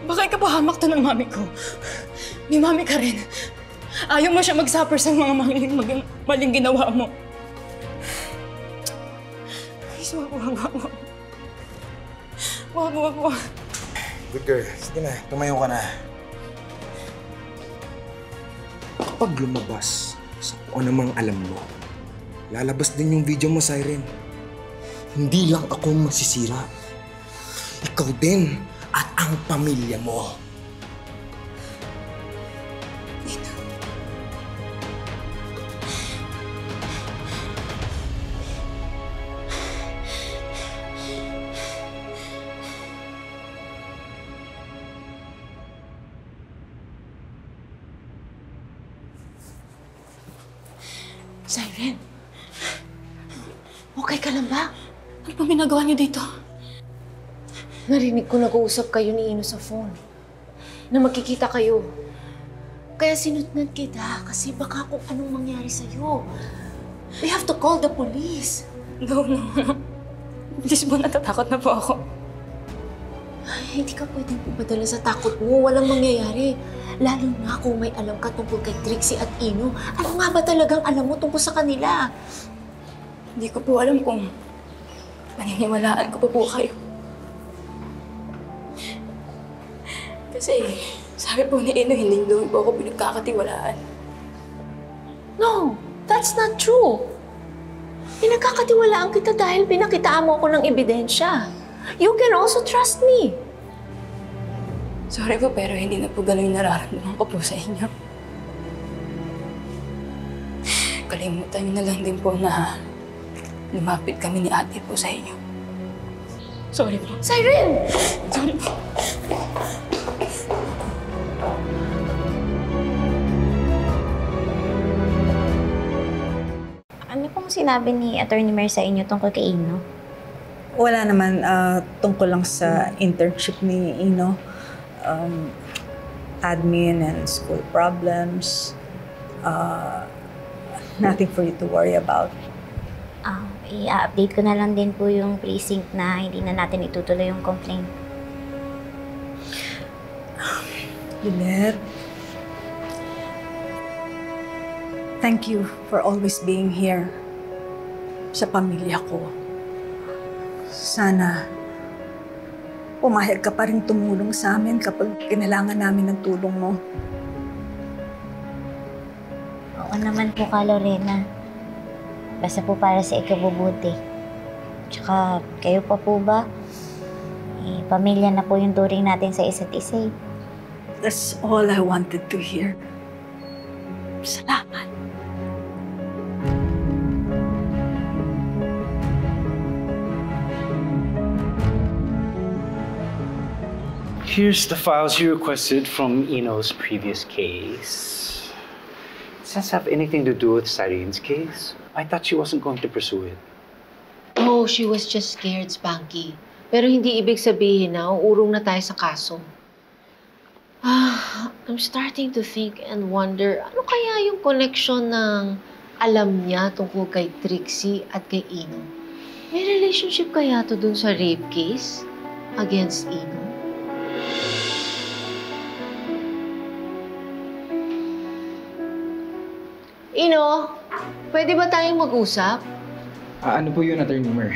Baka ikapahamak to ng mami ko. May mami ka rin. Ayaw mo siya mag-suffer sa mga maling ginawa mo. Please, wag. Wag. Good girl. Sige na, tumayo ka na. Kapag lumabas sa kung anumang alam mo, lalabas din yung video mo, Siren. Hindi lang ako masisira. Ikaw din at ang pamilya mo. Siren, okay ka lang ba? Ano bang ginagawa niyo dito? Narinig ko nag-uusap kayo ni Ino sa phone. Na magkikita kayo. Kaya sinutnan kita kasi baka kung anong mangyari sa'yo. We have to call the police. No. Please po, natatakot na po ako. Ay, hindi ka pwedeng pupadala sa takot mo. Walang mangyayari. Lalo na kung may alam ka tungkol kay Trixie at Ino. Ano nga ba talagang alam mo tungkol sa kanila? Hindi ko po alam kung paniniwalaan ko pa po kayo. Kasi sabi po ni Ino, hindi daw po ako pinagkakatiwalaan. No, that's not true. Pinagkakatiwalaan kita dahil pinakitaan mo ako ng ebidensya. You can also trust me. Sorry po, pero hindi na po gano'n yung nararamdaman ko po sa inyo. Kalimutan niyo na lang din po na lumapit kami ni ate po sa inyo. Sorry po. Siren! Sorry po. Ano pong sinabi ni Attorney Mer sa inyo tungkol kay Ino? Wala naman, tungkol lang sa internship ni Ino. Admin and school problems. Nothing for you to worry about. I-update ko na lang din po yung precinct na hindi na natin itutuloy yung complaint. Lynette, thank you for always being here sa pamilya ko. Sana pumayag ka pa rin tumulong sa amin kapag kinailangan namin ng tulong mo. Oo naman po ka, Lorena. Basta po para sa ikabubuti. Tsaka, kayo pa po ba? Pamilya na po yung turing natin sa isa't isa. That's all I wanted to hear. Salamat. Here's the files you requested from Ino's previous case. Does this have anything to do with Siren's case? I thought she wasn't going to pursue it. Oh, she was just scared, Spanky. Pero hindi ibig sabihin na uurong na tayo sa kaso. I'm starting to think and wonder, ano kaya yung connection ng alam niya tungkol kay Trixie at kay Ino? May relationship kaya to dun sa rape case against Ino? Ino, pwede ba tayong mag-usap? Ano po yun, Attorney Mer?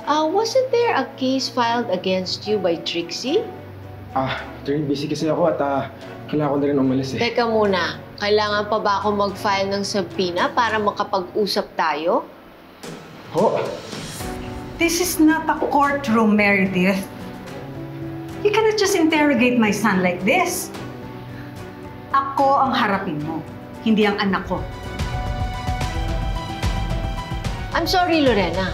Wasn't there a case filed against you by Trixie? Attorney, busy kasi ako at kailangan ko na rin umalis eh. Teka muna, kailangan pa ba ako mag-file ng subpoena para makapag-usap tayo? This is not a courtroom, Meredith. You cannot just interrogate my son like this. Ako ang harapin mo, hindi ang anak ko. I'm sorry, Lorena.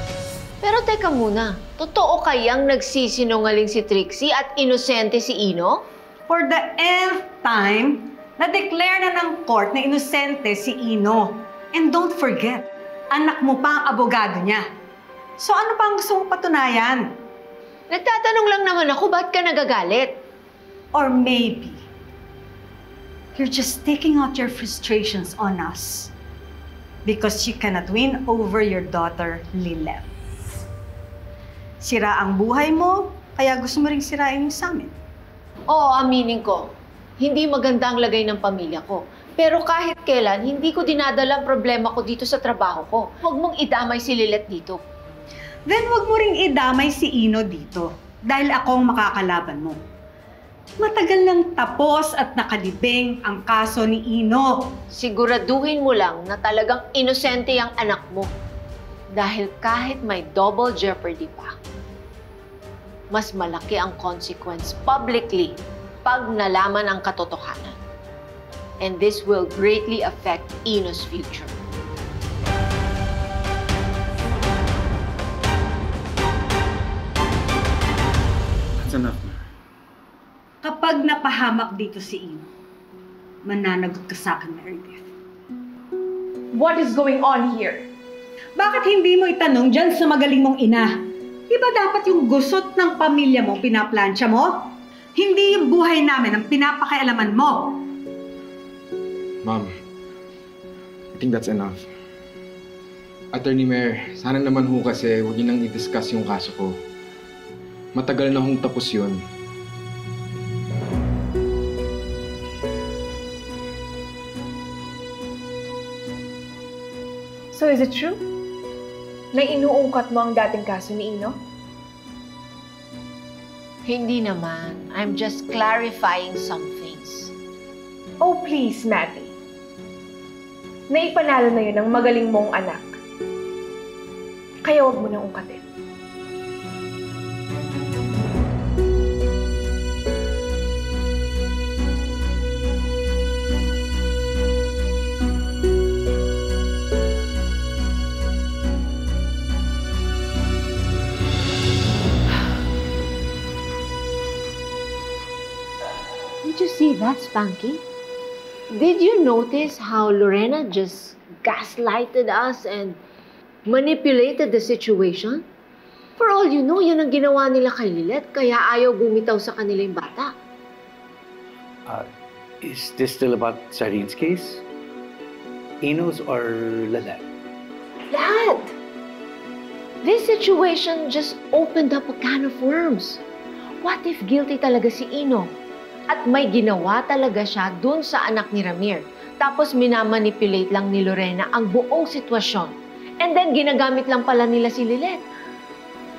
Pero teka muna, totoo kayang nagsisinungaling si Trixie at inosente si Ino? For the nth time, na-declare na ng court na inosente si Ino. And don't forget, anak mo pa ang abogado niya. So ano pa ang gusto mong patunayan? Nagtatanong lang naman ako, ba't ka nagagalit? Or maybe, you're just taking out your frustrations on us because you cannot win over your daughter, Lilith. Sira ang buhay mo, kaya gusto mo ring sirain yung sa amin. Oo, aminin ko. Hindi maganda ang lagay ng pamilya ko. Pero kahit kailan, hindi ko dinadala ang problema ko dito sa trabaho ko. Huwag mong idamay si Lilith dito. Then huwag mo ring idamay si Ino dito dahil ako ang makakalaban mo. Matagal nang tapos at nakalibing ang kaso ni Ino. Siguraduhin mo lang na talagang inosente ang anak mo. Dahil kahit may double jeopardy pa, mas malaki ang consequence publicly pag nalaman ang katotohanan. And this will greatly affect Ino's future. That's enough, Ma. Kapag napahamak dito si Ino, mananagot ka sa akin, Meredith. What is going on here? Bakit hindi mo itanong dyan sa magaling mong ina? Di ba dapat yung gusot ng pamilya mo pinaplansya mo? Hindi yung buhay namin ang pinapakialaman mo. Ma'am, I think that's enough. Attorney Mer, sana naman ho kasi huwag niyo nang i-discuss yung kaso ko. Matagal na hong tapos yun. So is it true? Na inuungkat mo ang dating kaso ni Ino? Hindi naman. I'm just clarifying some things. Oh, please, Matty. Naipanalo na yun ang magaling mong anak. Kaya wag mo nang ungkatin. Did you see that, Spanky? Did you notice how Lorena just gaslighted us and manipulated the situation? For all you know, yan ang ginawa nila kay Lilith, kaya ayaw bumitaw sa kanila yung bata. Is this still about Sarine's case? Ino's or Lilith? Lahat! This situation just opened up a can of worms. What if guilty talaga si Ino? At may ginawa talaga siya dun sa anak ni Ramir. Tapos minamanipulate lang ni Lorena ang buong sitwasyon. And then ginagamit lang pala nila si Lilith.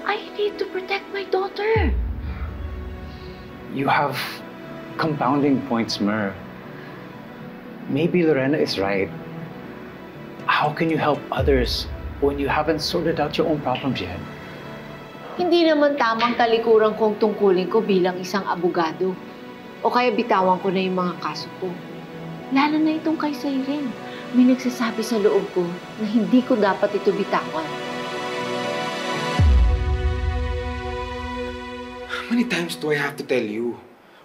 I need to protect my daughter. You have compounding points, Mer. Maybe Lorena is right. How can you help others when you haven't sorted out your own problems yet? Hindi naman tamang talikuran kong tungkulin ko bilang isang abogado. O kaya bitawan ko na yung mga kaso ko. Lalo na itong kay Siren. May nagsasabi sa loob ko na hindi ko dapat ito bitawan. How many times do I have to tell you?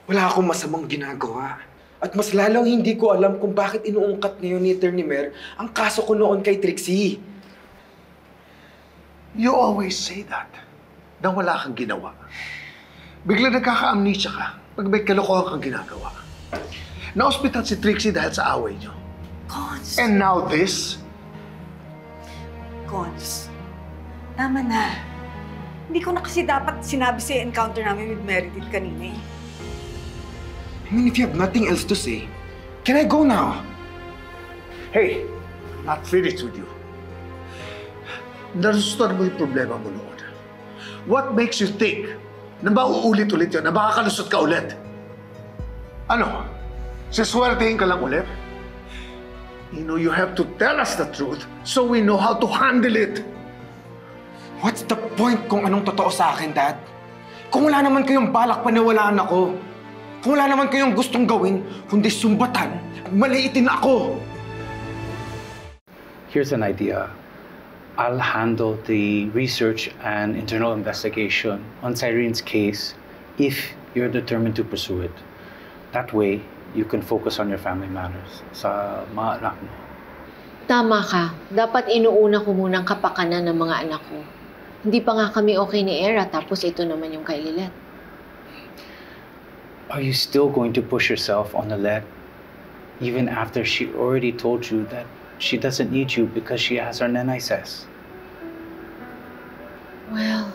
Wala akong masamang ginagawa. At mas lalong hindi ko alam kung bakit inuungkat ngayon ni Attorney Mer ang kaso ko noon kay Trixie. You always say that. Na wala kang ginawa. Bigla nagkaka-amnesia ka pag may kalokohan kang ginagawa. Na-hospital si Trixie dahil sa away niyo. Cons! And now this? Cons, tama na. Hindi ko na kasi dapat sinabi sa encounter namin with Meredith kanina eh. I mean, if you have nothing else to say, can I go now? Hey, not finished with you. Narustuan mo yung problema mo noon. What makes you think na mauulit-ulit yun, na makakalusot ka ulit? Ano? Siswertehin ka lang ulit? You know, you have to tell us the truth so we know how to handle it. What's the point kung anong totoo sa akin, Dad? Kung wala naman kayong balak paniwalaan ako. Kung wala naman kayong gustong gawin, kundi sumbatan at maliitin ako. Here's an idea. I'll handle the research and internal investigation on Cyrene's case if you're determined to pursue it. That way, you can focus on your family matters sa mga anak mo. Tama ka. Dapat inuuna ko munang kapakanan ng mga anak ko. Hindi pa nga kami okay ni Era, tapos ito naman yung kay Lilet. Are you still going to push yourself on Lilet even after she already told you that she doesn't need you because she has her nanay says? Well,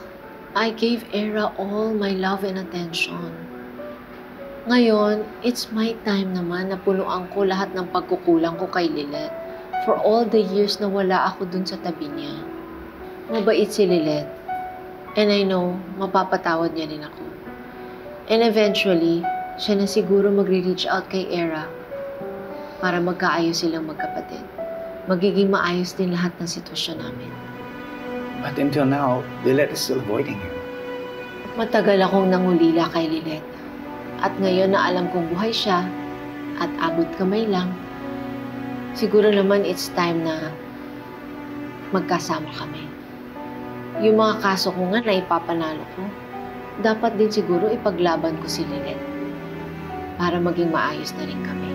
I gave Era all my love and attention. Ngayon, it's my time naman na punuan ko lahat ng pagkukulang ko kay Lilet for all the years na wala ako dun sa tabi niya. Mabait si Lilet. And I know, mapapatawad niya rin ako. And eventually, siya na siguro magre-reach out kay Era para magkaayos silang magkapatid. Magiging maayos din lahat ng sitwasyon namin. But until now, Lilet is still avoiding you. Matagal akong nangulila kay Lilet. At ngayon na alam kong buhay siya at abot kamay lang, siguro naman it's time na magkasama kami. Yung mga kaso ko nga na ipapanalo ko, dapat din siguro ipaglaban ko si Lilet para maging maayos na rin kami.